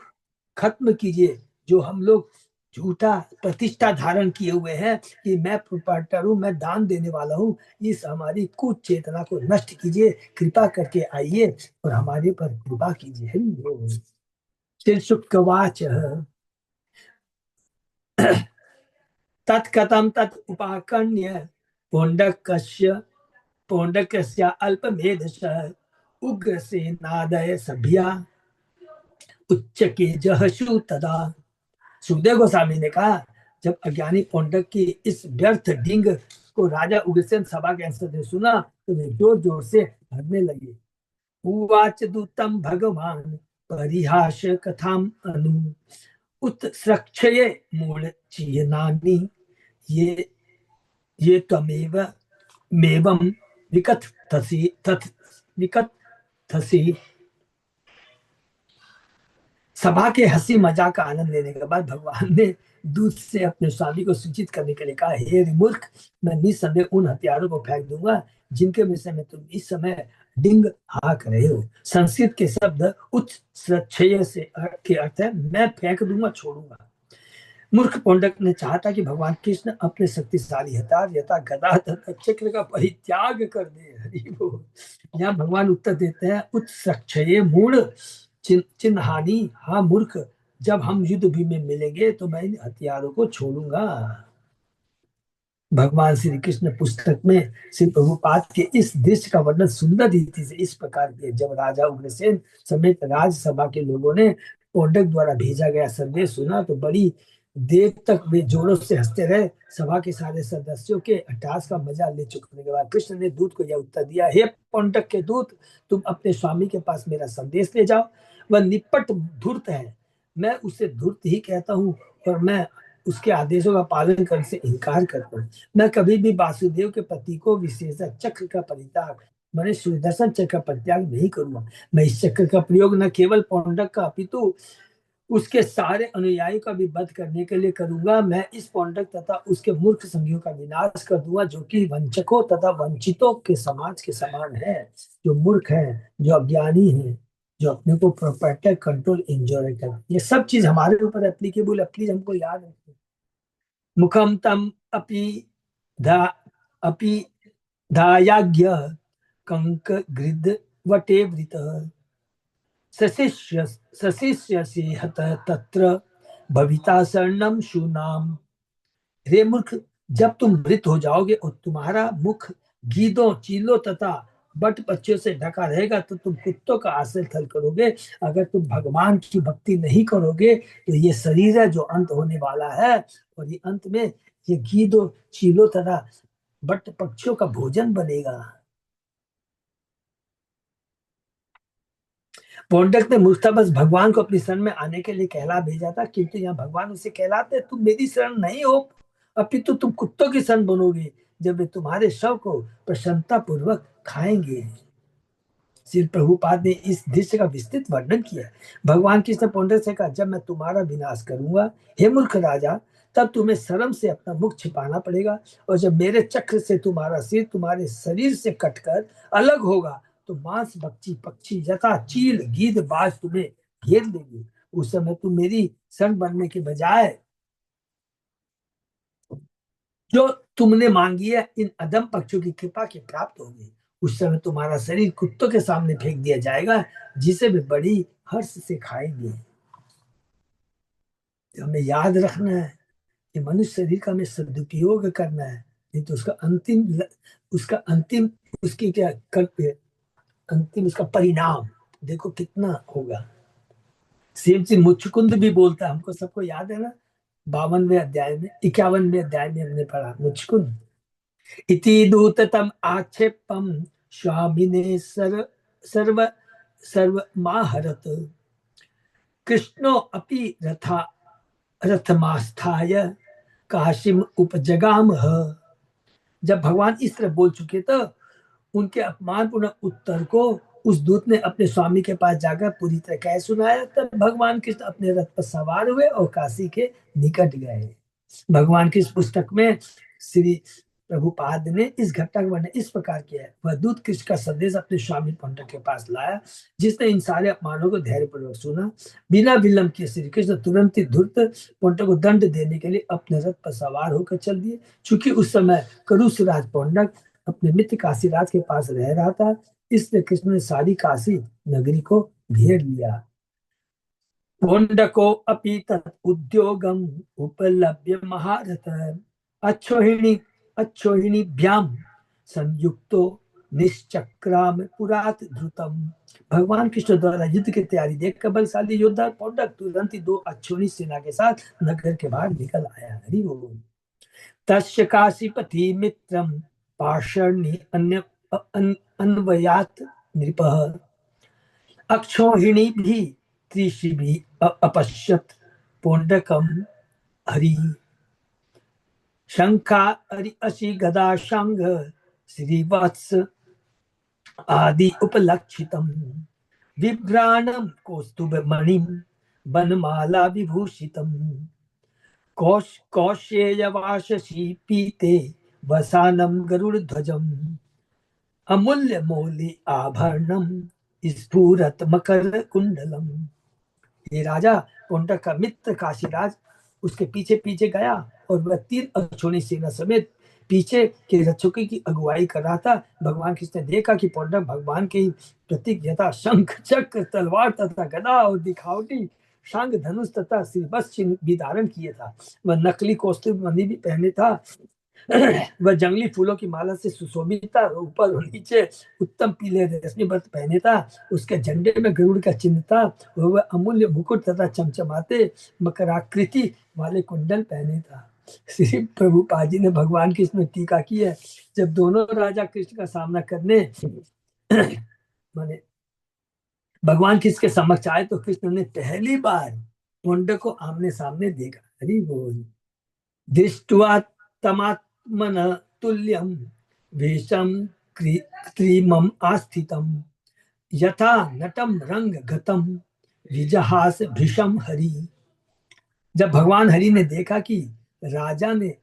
खत्म कीजिए, जो हम लोग झूठा प्रतिष्ठा धारण किए हुए हैं कि मैं प्रोप्राइटर हूँ, मैं दान देने वाला हूँ, इस हमारी कुछ चेतना को नष्ट कीजिए, कृपा करके आइए और हमारे पर कृपा कीजिए। हरि बोल। श्री शुकवाच तत्कथम तत् उपाकर्ण्य पौंडकस्य पौंडकस्य अल्पमेधसः उग्रसेनादय सभ्या उच्च के जहशु तदा। सुखदेव गोस्वामी ने कहा, जब अज्ञानी पौंडक की इस व्यर्थ ढींग को राजा उग्रसेन सभा के अंश ने सुना तो वे जोर जोर से हंसने लगे। उवाच दूतम भगवान परिहास कथाम अनु उत्स्रक्षये मूल चीयनानि ये त्वमेव मेवम विकथसि तथ विकथसि। सभा के हंसी मजाक का आनंद लेने के बाद भगवान ने दूत से अपने स्वामी को सूचित करने के लिए कहा, हे मूर्ख, मैं निस्संदेह उन हथियारों को फेंक दूंगा जिनके विषय में तुम इस समय डिंग हाँक रहे हो। संस्कृत के शब्द उत्स्रक्षय से के अर्थ है मैं फेंक दूंगा, छोड़ूंगा। मूर्ख पौंडक ने चाहा था कि भगवान कृष्ण अपने शक्तिशाली हथियार यथा गदा तथा चक्र का परित्याग कर दे। हरि बोल। यहाँ भगवान उत्तर देते हैं, उत्स्रक्षये मूढ़ चिन्हानी, हाँ मूर्ख, जब हम युद्ध भी में मिलेंगे तो मैं इन हथियारों को छोड़ूंगा। भगवान श्री कृष्ण पुस्तक में श्री प्रभुपाद के इस दृश्य का वर्णन सुंदर रीति से इस प्रकार किया। जब राजा उग्रसेन समेत राज्यसभा के लोगों ने पौंडक द्वारा भेजा गया संदेश सुना तो बड़ी देर तक वे जोरों से हंसते रहे। सभा के सारे सदस्यों के अट्टहास का मजा ले चुकने के बाद कृष्ण ने दूत को यह उत्तर दिया, हे पौंडक के दूत, तुम अपने स्वामी के पास मेरा संदेश ले जाओ। वह निपट धूर्त है, मैं उसे धूर्त ही कहता हूँ और मैं उसके आदेशों का पालन करने से इनकार करता हूँ। मैं कभी भी वासुदेव के प्रतीकों विशेषतः चक्र का परित्याग मैंने सुदर्शन चक्र का परित्याग नहीं करूंगा। मैं इस चक्र का प्रयोग न केवल पौंडक का अपितु उसके सारे अनुयायियों का भी वध करने के लिए करूंगा। मैं इस पौंडक तथा उसके मूर्ख संगियों का विनाश कर दूंगा जो कि वंचकों तथा वंचितों के समाज के समान है, जो मूर्ख है, जो अज्ञानी है, जो अपने को प्रोप्राइटर कंट्रोल एंजॉय कर। ये सब चीज हमारे ऊपर एप्लीकेबल है, प्लीज हमको याद रखिए। मुखम तम अपि धा अपि धायाज्ञ कंक गृद वटे वृत सशिष्यसि हत तत्र भविता शरणम शूनाम। रे मूर्ख, जब तुम मृत हो जाओगे और तुम्हारा मुख गीदों, चीलों तथा बट पक्षियों से ढका रहेगा तो तुम कुत्तों का आश्रय थल करोगे। अगर तुम भगवान की भक्ति नहीं करोगे तो ये शरीर है जो अंत होने वाला है और ये अंत में ये गीदों, चीलों तथा बट पक्षियों का भोजन बनेगा। पौंडक ने मूर्खतावश भगवान को अपनी शरण में आने के लिए कहला भेजा था, किंतु यहाँ भगवान उसे कहलाते, तुम मेरी शरण नहीं हो, अपितु तुम कुत्तों की शरण बनोगे जब वे तुम्हारे शव को प्रसन्नता पूर्वक खाएंगे। श्री प्रभुपाद ने इस दृश्य का विस्तृत वर्णन किया। भगवान कृष्ण पौंडक से कहा, जब मैं तुम्हारा विनाश करूंगा हे मूर्ख राजा, तब तुम्हें शर्म से अपना मुख छिपाना पड़ेगा और जब मेरे चक्र से तुम्हारा सिर तुम्हारे शरीर से कटकर अलग होगा तो मांस बच्ची पक्षी यथा चील गीद बाज तुम्हें घेर लेंगे। उस समय तुम मेरी शरण बनने के बजाय जो तुमने मांगी है इन अदम पक्षियों की कृपा के प्राप्त होगी। उस समय तुम्हारा शरीर कुत्तों के सामने फेंक दिया जाएगा जिसे वे बड़ी हर्ष से खाएंगे। तो हमें याद रखना है कि मनुष्य शरीर का हमें सदुपयोग करना है, नहीं तो उसका अंतिम उसकी क्या अंतिम उसका परिणाम देखो कितना होगा। सेम से मुचकुंद भी बोलता है, हमको सबको याद है ना, 52वें अध्याय में 51वें अध्याय में हमने पढ़ा मुचकुंद इति दूततम आक्षेपम स्वामिने सर्व सर्वमाहरत कृष्णो अपि रथमास्थाय काशीम उपजगाम। जब भगवान इस तरह बोल चुके तो उनके अपमानपूर्ण उत्तर को उस दूत ने अपने स्वामी के पास जाकर पूरी तरह कह सुनाया। तब भगवान कृष्ण अपने रथ पर सवार हुए और काशी के निकट गए। भगवान की इस पुस्तक में श्री प्रभुपाद ने इस घटना का वर्णन इस प्रकार किया है। वह दूत कृष्ण का संदेश अपने स्वामी पौंड्रक के पास लाया, जिसने इन सारे अपमानों को धैर्यपूर्वक सुना। बिना विलंब किए श्री कृष्ण तुरंत ही धूर्त पौंड्रक को दंड देने के लिए अपने रथ पर सवार होकर चल दिए। चूंकि उस समय करुषराज पौंड्रक अपने मित्र काशीराज के पास रह रहा था, इसलिए कृष्ण ने सारी काशी नगरी को घेर लिया। पौंड्रको अपि तत् उद्योगम उपलभ्य महारथ अच्छोहिणीभ्याम संयुक्तो निश्चक्राम पुरात ध्रुतम। भगवान कृष्ण द्वारा युद्ध की तैयारी देखकर बलशाली योद्धा पौंड्रक तुरंत ही 2 अक्षोहिणी सेना के साथ नगर के बाहर निकल आया। हरि बोल। तस्य काशीपति मित्रम पाषर्णि अन्य अन्वयात नृपः अक्षोहिणी भी त्रिशिभि अपश्यत पौंड्रकम हरि शंखा हरि अशी गदा शंघ श्रीवत्स आदि उपलक्षितम विभ्राणम कौस्तुभ मणिम बनमाला विभूषितम कौशेयवाशशी पीते वसानम गरुड़ ध्वजम अमूल्य मौलि आभरणम स्फुरत मकर कुंडलम। ये राजा पौंड्रक का मित्र काशीराज उसके पीछे पीछे गया और वह 3 अक्षोहिणी सेना समेत पीछे के रक्षकों की अगुवाई कर रहा था। भगवान कृष्ण ने देखा कि पौंड्रक भगवान के प्रतीक यथा शंख चक्र तलवार तथा गदा और दिखावटी शांग धनुष तथा श्रीवत्स चिन्ह भी धारण किए था। वह नकली कौस्तुभ मणि भी पहने था। वह जंगली फूलों की माला से सुशोभित था। ऊपर और नीचे उत्तम पीले रेशमी वस्त्र पहने था। उसके झंडे में गरुड़ का चिन्ह था। वह अमूल्य मुकुट तथा चमचमाते मकराकृति वाले कुंडल पहने था। श्री प्रभुपाद जी ने भगवान की इसमें टीका की है। जब दोनों राजा कृष्ण का सामना करने माने भगवान कृष्ण के समक्ष आए तो कृष्ण ने पहली बार पौंड्रक को आमने सामने देखा। हरि बोल। दृष्ट्वा तमात्मन तुल्यम वेशम कृत्रिमम आस्थितम यथा नटम रंग गतम विजहास भीषम हरि। जब भगवान हरि ने देखा कि राजा ने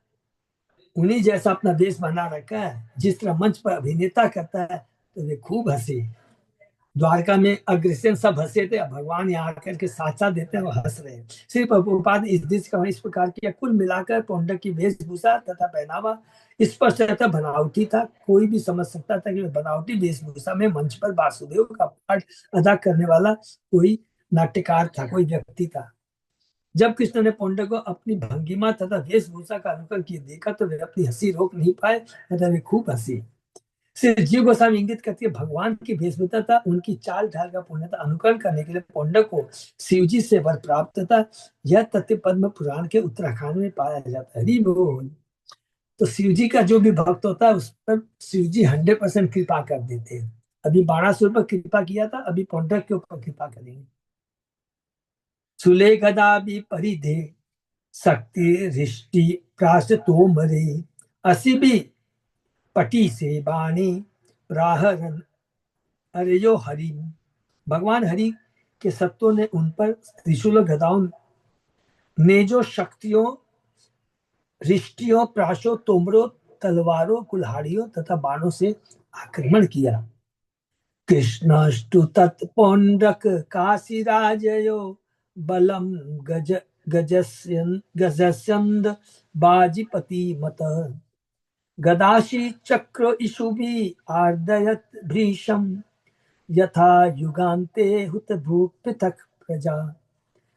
उन्हीं जैसा अपना वेश बना रखा है, जिस तरह मंच पर अभिनेता करता है, तो वे खूब हंसे। द्वारका में अग्रसेन सब हंसे थे, भगवान यहाँ आकर के साक्षात देते हैं, वो हंस रहे हैं। श्री प्रभुपाद इस दृश्य का इस प्रकार किया। कुल मिलाकर पौंड्रक की वेशभूषा तथा पहनावा स्पष्ट तथा बनावटी था। कोई भी समझ सकता था कि बनावटी वेशभूषा में मंच पर वासुदेव का पाठ अदा करने वाला कोई नाट्यकार था, कोई व्यक्ति था। जब कृष्ण ने पौंड्रक को अपनी भंगिमा तथा वेशभूषा का अनुकरण किए देखा तो वे अपनी हंसी रोक नहीं पाए तथा वे खूब हंसी। श्री जीव गोस्वामी इंगित करती है भगवान की वेशभूषा था उनकी चाल ढाल का पूर्णतः अनुकरण करने के लिए पौंड्रक को शिवजी से वर प्राप्त था। यह तथ्य पद्म पुराण के उत्तराखंड में पाया जाता है। हरि बोल। तो शिवजी का जो भी भक्त होता है उस पर शिवजी 100% कृपा कर देते हैं। अभी बाणासुर पर कृपा किया था, अभी पौंड्रक के ऊपर कृपा करेंगे। सुले गदा भी परिधे शक्ति रिष्टि प्राश तोमरे असी भी पटी से बाणी प्राहरन अरे हरि। भगवान हरि के सत्वों ने उन पर त्रिशूल गदाओं ने जो शक्तियों रिष्टियों प्राशों तोमरों तलवारों कुल्हाड़ियों तथा बाणों से आक्रमण किया। कृष्णस्तु तत्पौंड्रक काशीराजयो बलम गजस्यन्द बाजीपति मत गदाशी चक्र इशुभि आर्दयत भृशम यथा युगान्ते हुत भूप पृथक प्रजा।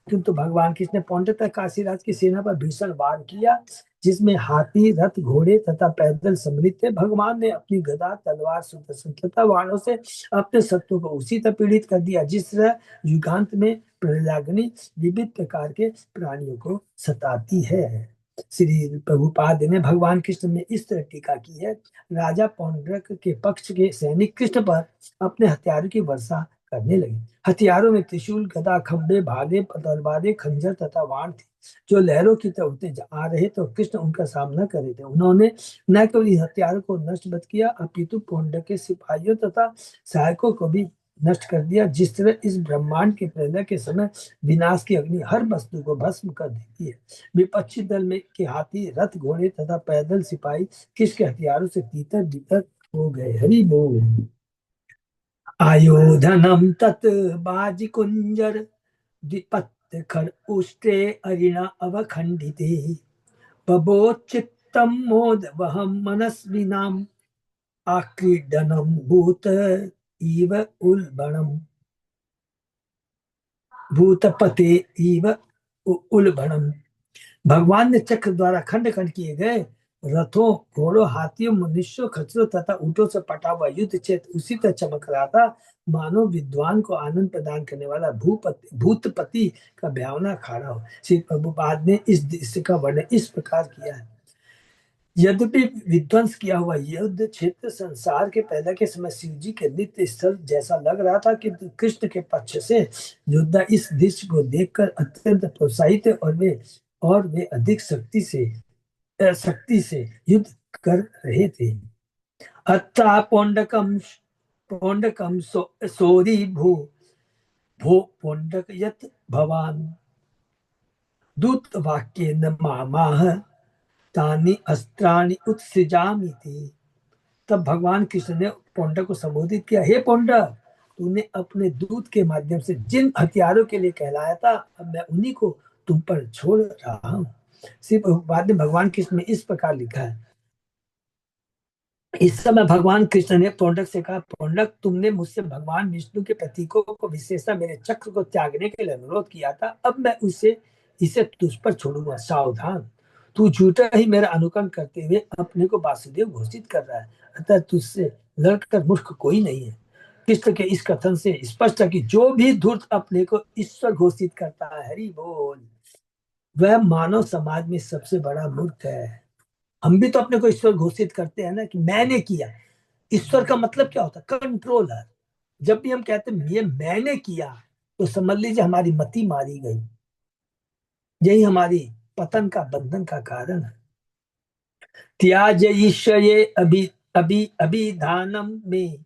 किंतु भगवान कृष्ण ने पौंड्रक काशीराज की सेना पर भीषण वार किया, जिसमें हाथी रथ घोड़े तथा पैदल सम्मिलित थे। भगवान ने अपनी गदा तलवार सुदर्शन तथा बाणों से अपने शत्रु को उसी तरह पीड़ित कर दिया जिस तरह युगांत में प्रलयाग्नि विविध प्रकार के प्राणियों को सताती है। श्री प्रभुपाद ने भगवान कृष्ण में इस तरह टीका की है। राजा पौंड्रक के पक्ष के सैनिक कृष्ण पर अपने हथियारों की वर्षा करने लगे। हथियारों में त्रिशूल गदा खंबे भाले तलवारें खंजर तथा बाण थे जो लहरों की तरह उठते आ रहे तो कृष्ण उनका सामना कर रहे थे। उन्होंने न केवल हथियारों को नष्ट किया अपितु पौंड्रक के सिपाहियों तथा सहायकों को भी नष्ट कर दिया, जिस तरह इस ब्रह्मांड के प्रलय के समय विनाश की अग्नि हर वस्तु को भस्म कर देती है। विपक्षी दल में के हाथी, रथ, घोड़े तथा पैदल सिपाही किसके हथियारों से तीतर बितर हो गए। हरि बोल। आयोधनम तत् बाजी कुंजर विपत् खर उष्टे अरिणा अवखंडिते बभोचित्तम मोद वहम मनस्विनाम आक्रीडनम भूत इव उल्बणम भूतपते इव उल्बणम। भगवान ने चक्र द्वारा खंड खंड किए गए रथों, घोड़ों, हाथियों, मनुष्यों, खच्चरों तथा ऊंटों से पटा हुआ युद्ध क्षेत्र उसी तरह चमक रहा था मानो विद्वान को आनंद प्रदान करने वाला भूतपति का भयावना अखाड़ा हो। श्री प्रभुपाद ने इस दृश्य का वर्णन इस प्रकार किया है। यद्यपि विध्वंस किया हुआ युद्ध क्षेत्र संसार के पैदा के समय शिव जी के नित्य स्थल जैसा लग रहा था, किंतु कृष्ण के पक्ष से योद्धा इस दृश्य को देखकर अत्यंत प्रोत्साहित और वे अधिक शक्ति से युद्ध कर रहे थे। अत्ता पोंडकम पोंडकम सोरी भू भो पोंडक यत भवान दूत वाक्य न मामाह तानी अस्त्राणि उत्सृजामि थी। तब भगवान कृष्ण ने पौंडा को संबोधित किया, हे पौंडा, तूने अपने दूत के माध्यम से जिन हथियारों के लिए कहलाया था, अब मैं उन्हीं को तुम पर छोड़ रहा हूँ। सिर्फ बाद में भगवान कृष्ण ने इस प्रकार लिखा है। इस समय भगवान कृष्ण ने पौंडक से कहा, पौंडक, तुमने मुझसे भगवान विष्णु के प्रतीकों को विशेषता मेरे चक्र को त्यागने के लिए अनुरोध किया था, अब मैं इसे तुझ पर छोड़ूंगा। सावधान, तू झूठा ही मेरा अनुकरण करते हुए अपने को वासुदेव घोषित कर रहा है, अतः तुझसे लड़कर मूर्ख कोई नहीं है। कृष्ण के इस कथन से स्पष्ट है कि जो भी धूर्त अपने को ईश्वर घोषित करता है, हरि बोल, वह मानव समाज में सबसे बड़ा मूर्ख है। हम भी तो अपने को ईश्वर घोषित करते हैं ना, कि मैंने किया। ईश्वर का मतलब क्या होता है? कंट्रोलर। जब भी हम कहते हैं ये मैंने किया, तो समझ लीजिए हमारी मति मारी गई। यही हमारी पतन का, बंधन का कारण है। त्याज ईश्वये अभिधानम में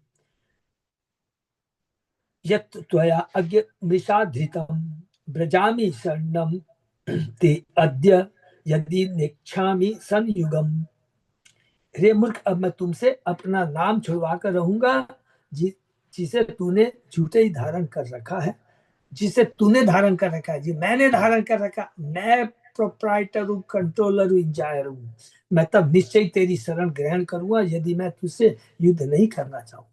यत् त्वया अज्ञ मृषाधृतम ब्रजामि शरणम ते अद्य यदि नेक्षामि संयुगम। रे मूर्ख, अब मैं तुमसे अपना नाम छुड़वा कर रहूंगा, जिसे तूने झूठे ही धारण कर रखा है। जिसे तूने धारण कर रखा है, जी मैंने धारण कर रखा, मैं प्रोप्राइटर हूँ, कंट्रोलर हूँ, इंजायर हूँ। मैं तब निश्चय तेरी शरण ग्रहण करूंगा यदि मैं तुझसे युद्ध नहीं करना चाहूंगा।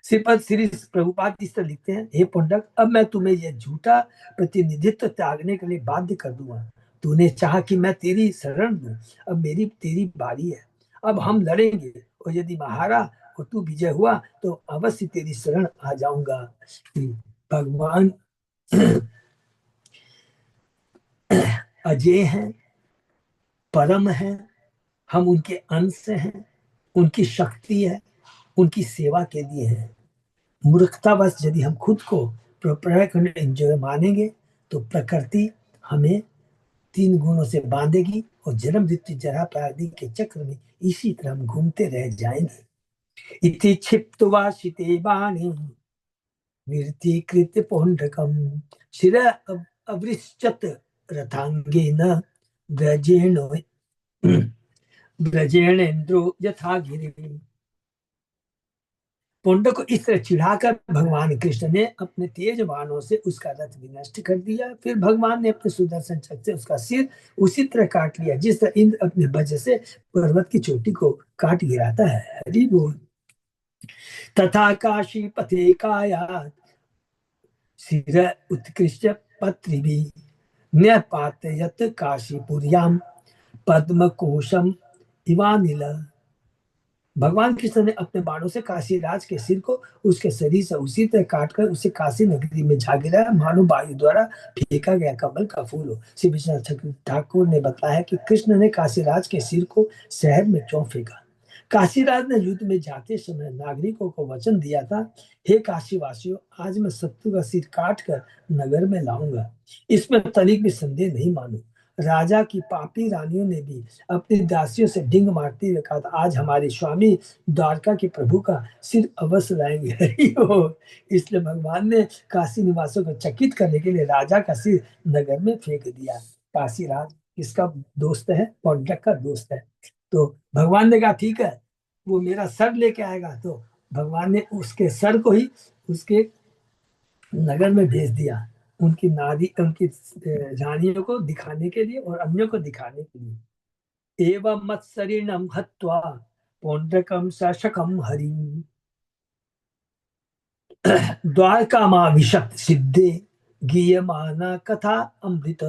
श्रीपद श्री प्रभुपाद इस तरह लिखते हैं, हे पुंडक, अब मैं तुम्हें यह झूठा प्रतिनिधित्व त्यागने के लिए बाध्य कर दूंगा। तूने चाहा कि मैं तेरी शरण दूं, अब मेरी तेरी बारी है। अब हम लड़ेंगे, और यदि मैं हारा और तू विजय हुआ तो अवश्य तेरी शरण आ जाऊंगा। भगवान अजय हैं, परम हैं, हम उनके अंश हैं, उनकी शक्ति है, उनकी सेवा के लिए है। मूर्खतावश यदि हम खुद को प्रोप्राइटर मानेंगे तो प्रकृति हमें तीन गुणों से बांधेगी और जन्म मृत्यु जरा आदि के चक्र में इसी तरह हम घूमते रह जाएंगे। इति क्षिप्त्वा शिते बाणी निरतीकृत्य पौंड्रकम शिर अवृश्चत रथांगेन ब्रजेण ब्रजेणेन्द्रो यथा गिरि। पौंडक को इस तरह चिढ़ाकर भगवान कृष्ण ने अपने तेज बाणों से उसका रथ भी नष्ट कर दिया। फिर भगवान ने अपने सुदर्शन चक्र से उसका सिर उसी तरह काट लिया जिस तरह इंद्र अपने वज्र से पर्वत की चोटी को काट गिराता है। हरि बोल। तथा काशी पथे काया सिर उत्कृष्ट पत्रिभी न्यपातयत काशीपुर्याम पद्म कोशम इवानिल। भगवान कृष्ण ने अपने बाणों से काशीराज के सिर को उसके शरीर से उसी तरह काटकर उसे काशी नगरी में जा गिराया मानो वायु द्वारा फेंका गया कमल का फूल हो। श्री विश्वनाथ ठाकुर ने बताया कि कृष्ण ने काशीराज के सिर को शहर में क्यों फेंका। काशीराज ने युद्ध में जाते समय नागरिकों को वचन दिया था, हे काशीवासियों, आज मैं शत्रु का सिर काट कर नगर में लाऊंगा, इसमें तनिक भी संदेह नहीं मानो। राजा की पापी रानियों ने भी अपनी दासियों से डिंग मारते हुए कहा था, आज हमारे स्वामी द्वारका के प्रभु का सिर अवश्य लाएंगे। हरि बोल। इसलिए भगवान ने काशी निवासियों को चकित करने के लिए राजा का सिर नगर में फेंक दिया। काशी राज किसका दोस्त है? पौंड्रक का दोस्त है। तो भगवान ने कहा ठीक है, वो मेरा सर लेके आएगा। तो भगवान ने उसके सर को ही उसके नगर में भेज दिया, उनकी नारी उनकी रानियों को दिखाने के लिए और अन्यों को दिखाने के लिए। एवं मत्सरिणम हत्वा पौंड्रकम शासकम हरि द्वारका मां विशक्त सिद्धे गीयमाना कथा अमृत।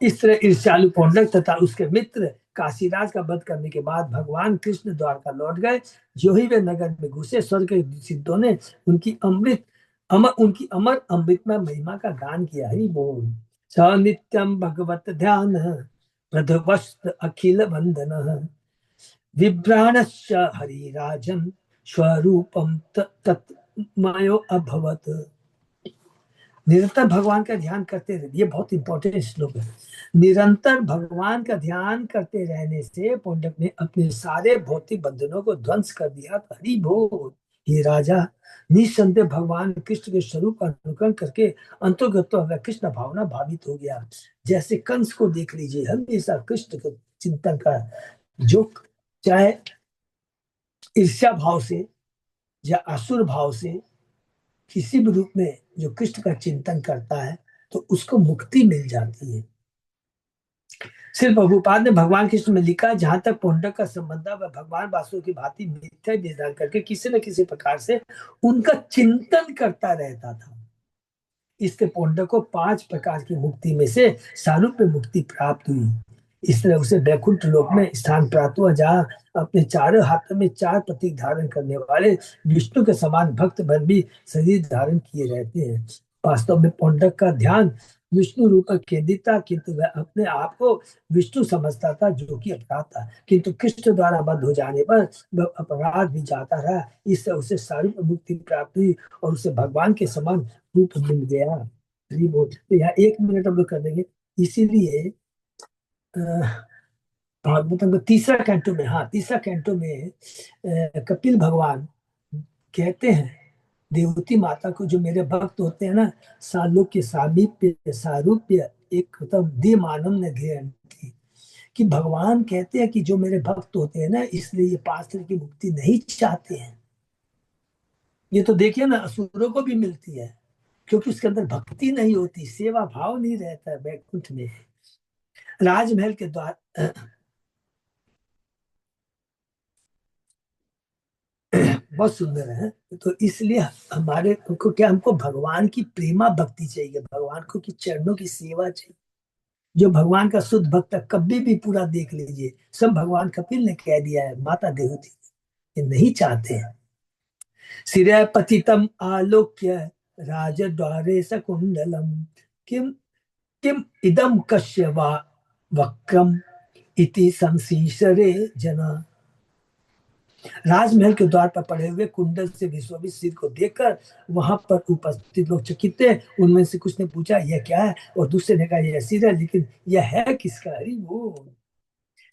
इस तरह ईर्ष्यालु पौंड्रक तथा उसके मित्र काशीराज का वध करने के बाद भगवान कृष्ण द्वारका लौट गए। जो ही वे नगर में घुसे, स्वर्ग के सिद्धों ने उनकी अमर अमृतमय महिमा का गान किया। हरि बोल। स नित्यम भगवत ध्यान प्रधवस्त अखिल वंदन विभ्राणश्च हरिराजन स्वरूपम तत्मयो अभवत। निरंतर भगवान का ध्यान करते रहे, ये बहुत इंपॉर्टेंट श्लोक है। निरंतर भगवान का ध्यान करते रहने से पौंड्रक ने अपने सारे भौतिक बंधनों को ध्वंस कर दिया। हरि बोल। ये राजा निसंदेह भगवान कृष्ण के स्वरूप का अनुकरण करके अंतर्गत कृष्ण भावना भावित हो गया। जैसे कंस को देख लीजिए, हमेशा कृष्ण को चिंतन का, जो चाहे ईर्ष्या भाव से या असुर भाव से किसी भी रूप में जो कृष्ण का चिंतन करता है तो उसको मुक्ति मिल जाती है। सिर्फ प्रभुपाद ने भगवान कृष्ण में लिखा, जहां तक पौंड्रक का संबंध है, वह भगवान वासुदेव की भांति मिथ्या निर्धारण करके किसी न किसी प्रकार से उनका चिंतन करता रहता था। इससे पौंड्रक को 5 प्रकार की मुक्ति में से सारूप्य मुक्ति प्राप्त हुई। इस तरह उसे वैकुंठ लोक में स्थान प्राप्त हुआ, जहाँ अपने चारों हाथों में 4 प्रतीक धारण करने वाले विष्णु के समान भक्त बन भी शरीर धारण किए रहते हैं। वास्तव में पौंड्रक का ध्यान विष्णु रूप पर केंद्रित था, किंतु वह अपने आप को विष्णु समझता था, जो कि अपराध था। किंतु कृष्ण द्वारा बद्ध हो जाने पर वह अपराध भी जाता रहा। इससे उसे सारूप्य मुक्ति प्राप्त हुई और उसे भगवान के समान रूप मिल गया। तो यहाँ 1 मिनट हम लोग कर देंगे। इसीलिए भागवतम का तीसरा कैंटो में, हाँ तीसरा कैंटो में कपिल भगवान कहते हैं देवती माता को, जो मेरे भक्त होते हैं ना, सालोक्य सामीप्य सारूप्य एक मतलब दे मानव ने की, कि भगवान कहते हैं कि जो मेरे भक्त होते हैं ना, इसलिए ये 5 तरह की मुक्ति नहीं चाहते हैं। ये तो देखिए ना, असुरों को भी मिलती है, क्योंकि उसके अंदर भक्ति नहीं होती, सेवा भाव नहीं रहता है वैकुंठ में। राजमहल के द्वार बहुत सुंदर है। तो इसलिए हमारे को क्या, हमको भगवान की प्रेमा भक्ति चाहिए, भगवान को की चरणों की सेवा चाहिए। जो भगवान का शुद्ध भक्त है, कभी भी पूरा देख लीजिए, सब भगवान कपिल ने कह दिया है, माता देवती ये नहीं चाहते हैं। सिरे पतितम आलोक्य राजद्वारे सकुंडलम किम किम इदम कश्य वा वक्रम इति संशीसरे जना। राजमहल के द्वार पर पड़े हुए कुंडल से विश्ववित सिर को देखकर वहां पर उपस्थित लोग चकित थे। उनमें से कुछ ने पूछा यह क्या है, और दूसरे ने कहा यह सिर है, लेकिन यह है किसका? हरि वो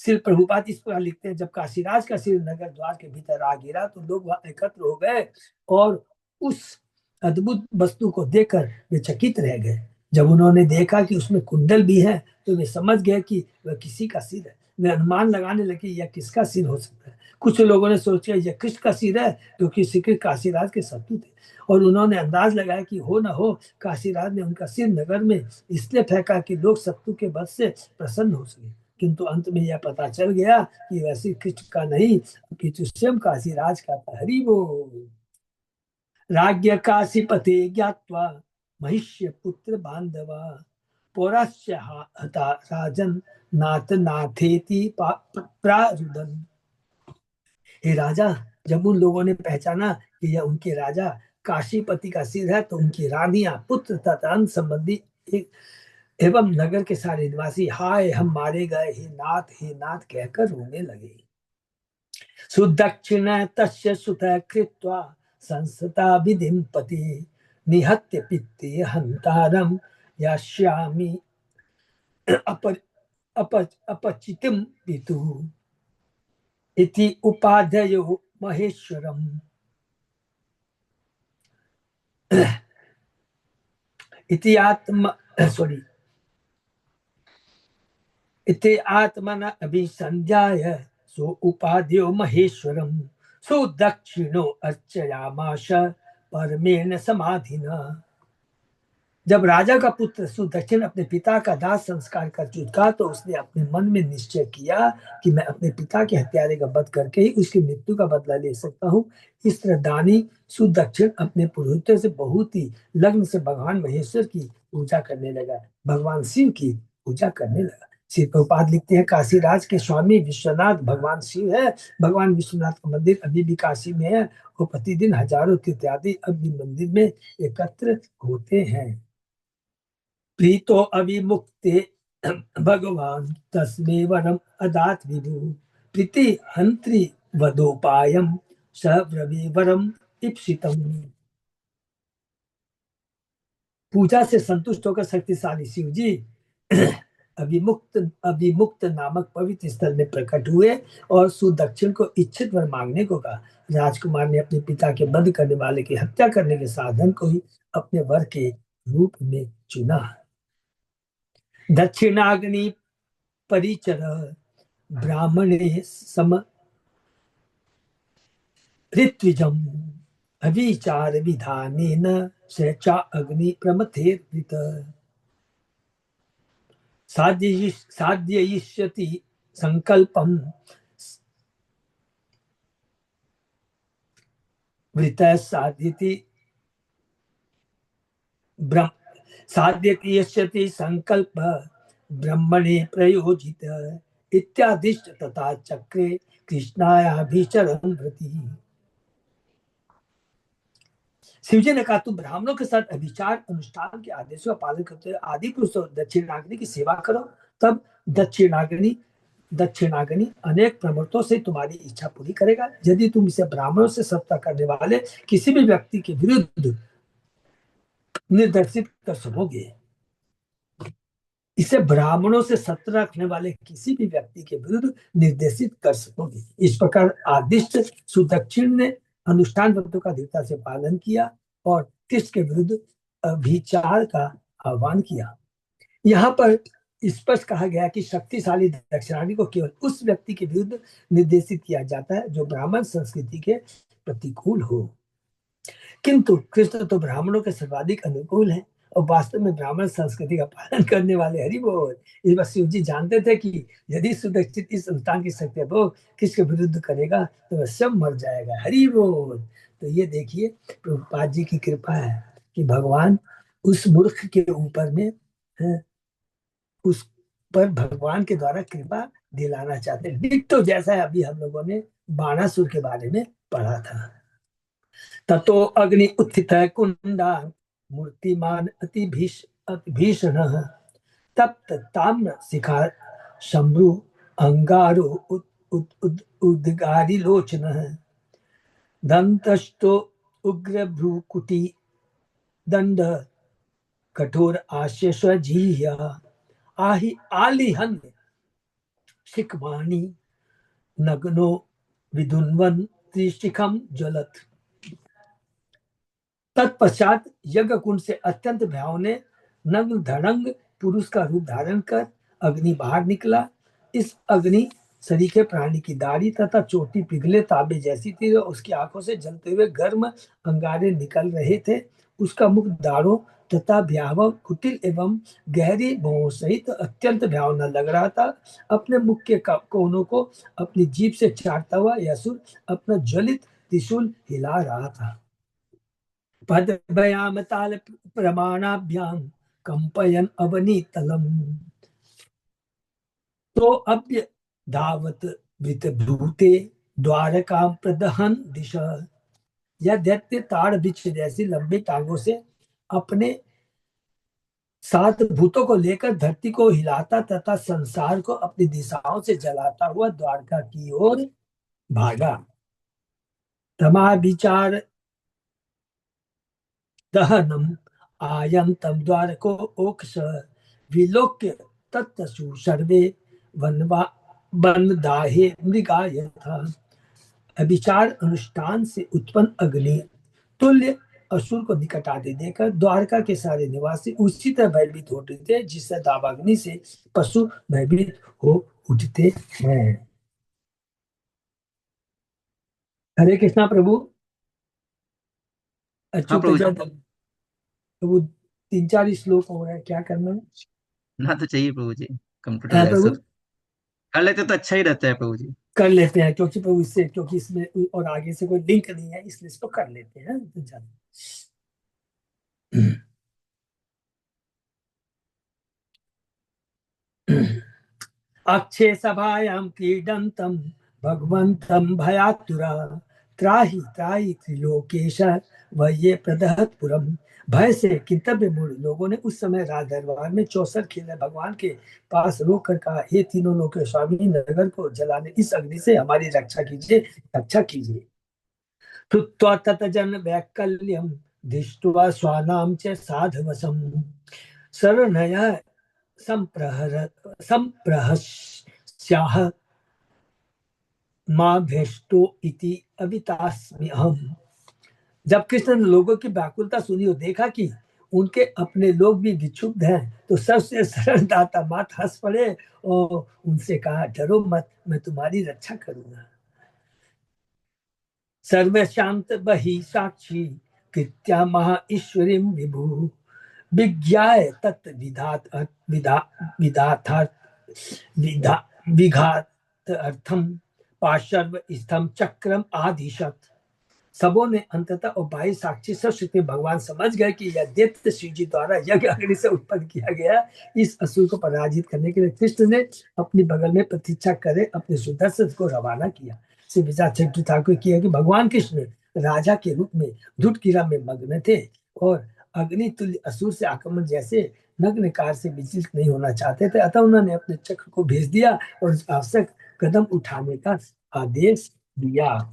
सिर। प्रभुपाद इस प्रकार लिखते हैं, जब काशीराज का सिर नगर द्वार के भीतर आ गिरा तो लोग वहां एकत्र हो गए और उस अद्भुत वस्तु को देखकर वे चकित रह गए। जब उन्होंने देखा कि उसमें कुंडल भी है तो वे समझ गए कि वह किसी का सिर है। वे अनुमान लगाने लगे यह किसका सिर हो सकता है। कुछ लोगों ने सोचा यह कृष्ण का सिर है, क्योंकि श्री कृष्ण काशीराज के शत्रु थे, और उन्होंने अंदाज लगाया कि हो ना हो काशीराज ने उनका सिर नगर में इसलिए फेंका कि लोग शत्रु के वध से प्रसन्न हो सके। किंतु अंत में यह पता चल गया कि वह श्री कृष्ण का नहीं, कि स्वयं काशीराज का था। हरि वो। राज्य काशीपते ज्ञात्वा महिष्य पुत्र बांधवा पौरास्य हता राजन नाथ नाथेति प्रारुदन। हे राजा, जब उन लोगों ने पहचाना कि यह उनके राजा काशीपति का सिर है, तो उनकी रानियां, पुत्र तथा अन्य संबंधी एवं नगर के सारे निवासी हाय हम मारे गए, हे नाथ कहकर रोने लगे। सुदक्षिण तस्य सुत कृत्वा संसता विधिं पति निहत्य पित्ते हंतारम यास्यामि अपचितिम पितुः इति उपाधयो महेश्वरम। इति आत्म सॉरी इति आत्मना अभिसंध्याय सो उपाध्यो महेश्वरम सो दक्षिणो अर्चयामाश परमेण समाधिना। जब राजा का पुत्र सुदक्षिण अपने पिता का दाह संस्कार कर चुका तो उसने अपने मन में निश्चय किया कि मैं अपने पिता के हत्यारे का वध करके ही उसकी मृत्यु का बदला ले सकता हूँ। इस तरह दानी सुदक्षिण अपने पुरोहितों से बहुत ही लग्न से भगवान महेश्वर की पूजा करने लगा, भगवान शिव की पूजा करने लगा। श्री प्रभुपाद लिखते हैं, काशीराज के स्वामी विश्वनाथ भगवान शिव है। भगवान विश्वनाथ का मंदिर अभी भी काशी में है। वो प्रतिदिन हजारों तीर्थयात्री अभी मंदिर में एकत्र होते हैं। प्रीतो अविमुक्ते भगवान तस्मे वरम अदात विभु प्रीति हंत्री वदोपायम सब्रवी वरम इप्सितम। पूजा से संतुष्ट होकर शक्तिशाली शिव जी अभिमुक्त नामक पवित्र स्थल में प्रकट हुए और सुदक्षिण को इच्छित वर मांगने को कहा। राजकुमार ने अपने पिता के वध करने वाले की हत्या करने के साधन को ही अपने वर के रूप में चुना। दक्षिणाग्नि परिचर ब्राह्मणे सम ऋत्विजम अविचार विधानेन स चा अग्नि प्रमथेर्वृत साध्ययिष्यति संकल्पम वृत साध्यति साध्ययिष्यति संकल्प ब्रह्मणे प्रयोजित इत्यादिष्ट तथा चक्रे कृष्णायाभिचरण वृति। शिवजी ने कहा, तुम ब्राह्मणों के साथ अभिचार अनुष्ठान के आदेशों का पालन करते हुए आदि पुरुष दक्षिणाग्नि की सेवा करो, तब दक्षिणाग्नि अनेक प्रमथों से तुम्हारी इच्छा पूरी करेगा। यदि तुम इसे ब्राह्मणों से सत्ता करने वाले किसी भी व्यक्ति के विरुद्ध निर्देशित कर सकोगे, इसे ब्राह्मणों से सत्ता रखने वाले किसी भी व्यक्ति के विरुद्ध निर्देशित कर सकोगे। इस प्रकार आदिष्ट सुदक्षिण ने अनुष्ठान व्रतों का दृढ़ता से पालन किया और कृष्ण के विरुद्ध अभिचार का आह्वान किया। यहाँ पर स्पष्ट कहा गया कि शक्तिशाली दक्षिणाग्नि को केवल उस व्यक्ति के विरुद्ध निर्देशित किया जाता है जो ब्राह्मण संस्कृति के प्रतिकूल हो। किंतु कृष्ण तो ब्राह्मणों के सर्वाधिक अनुकूल है और वास्तव में ब्राह्मण संस्कृति का पालन करने वाले। हरि बोल। इस बार शिव जी जानते थे कि यदि सुदक्षिण इस संतान की शक्ति को किसके विरुद्ध करेगा तो वह सब मर जाएगा। हरि बोल। तो ये देखिए प्रभुपाद जी की कृपा है कि भगवान उस मूर्ख के ऊपर में उस पर भगवान के द्वारा कृपा दिलाना चाहते हैं। डिट्टो जैसा है अभी हम लोगों ने बाणासुर के बारे में पढ़ा था। ततो अग्नि उत्थित कुंडा मूर्तिमान अति भीषण तप्त ताम्र शिखा शंभु अंगारो उद्गारी लोचन दंतस्तो उग्र भ्रूकुटी दंड कठोर आशेष जीया आहि आलिहन शिखवाणी नग्नो विदुन्वन त्रिशिखम ज्वलत। तत्पश्चात यज्ञ कुंड से अत्यंत भयाव ने नग्न धड़ंग पुरुष का रूप धारण कर अग्नि बाहर निकला। इस अग्नि सरीखे प्राणी की दाढ़ी तथा चोटी पिघले तांबे जैसी थी और उसकी आंखों से जलते हुए गर्म अंगारे निकल रहे थे। उसका मुख दाढ़ों तथा भयावह कुटिल एवं गहरी भौं सहित अत्यंत भयावना लग रहा था। अपने मुख के कोनों को अपनी जीभ से चाटता हुआ यह असुर अपना ज्वलित त्रिशूल हिला रहा था। पदभयाम ताल प्रमाणाभ्याम कंपयन अवनीतलम तो अभ्य धावत वृतभूते द्वारकाम प्रदहन दिशा। यह दैत्य ताड़ वृक्ष जैसी लंबी टांगों से अपने 7 भूतों को लेकर धरती को हिलाता तथा संसार को अपनी दिशाओं से जलाता हुआ द्वारका की ओर भागा। तमा विचार दहनम आयंतम द्वारको ओक्ष विलोक्य तत्सु सर्वे वनवा वनदाहे मृगा यथा। अभिचार अनुष्ठान से उत्पन्न अग्नि तुल्य असुर को निकट आते देखकर द्वारका के सारे निवासी उसी तरह भयभीत होते थे जिससे दावाग्नि से पशु भयभीत हो उठते हैं। हरे कृष्णा प्रभु। हाँ अच्युत प्रभु जी। प्रभु 3-4 श्लोक हो रहे हैं, क्या करना है? ना तो चाहिए प्रभु जी, कंप्लीट हो हाँ जाए प्रभु, सब। कर लेते तो अच्छा ही रहता है प्रभु जी। कर लेते हैं क्योंकि प्रभु इससे, क्योंकि इसमें और आगे से कोई लिंक नहीं है इसलिए इसको कर लेते हैं तो चलो। अक्षय सभायां क्रीडन्तं भगवन्तं भयातुरा त्राहि त्राहि त्रिलोकेश वये प्रदहतपुरम। भय से किंतव्य मूढ़ लोगों ने उस समय राज दरबार में चौसर खेले भगवान के पास रोक कर कहा, हे तीनों लोक के स्वामी, नगर को जलाने इस अग्नि से हमारी रक्षा कीजिए, रक्षा कीजिए। श्रुत्वा ततजन वैकल्यम दृष्ट्वा स्वानाम च साधवसम शरणय संप्रहस्याह माँ भेष्टो इति अवितास्मि हम। जब कृष्ण ने लोगों की व्याकुलता सुनी और देखा कि उनके अपने लोग भी विक्षुब्ध हैं तो सबसे शरणदाता मात हंस पड़े और उनसे कहा, डरो मत, मैं तुम्हारी रक्षा करूंगा। सर्व शांत बही साक्षी कृत्या महा ईश्वरी विभु विज्ञाय तत् विधात विधा विधाथार्थ विधा विघात अर्थम पार्श्व स्थम चक्रम आदिशत। सबों ने अंततः और बाई साक्षी सब शक्ति भगवान समझ गए कि यह दैत्य शिव जी द्वारा यज्ञ अग्नि से उत्पन्न किया गया इस असुर को पराजित करने के लिए कृष्ण ने अपनी बगल में प्रतीक्षा करे अपने सुदर्शन को रवाना किया। श्री विचार चक्रवर्ती ठाकुर किया कि भगवान कृष्ण राजा के रूप में धुट कीड़ा में मग्न थे और अग्नि तुल्य असुर से आक्रमण जैसे नग्न कार से विचलित नहीं होना चाहते थे, अतः उन्होंने अपने चक्र को भेज दिया और आवश्यक कदम उठाने का आदेश दिया।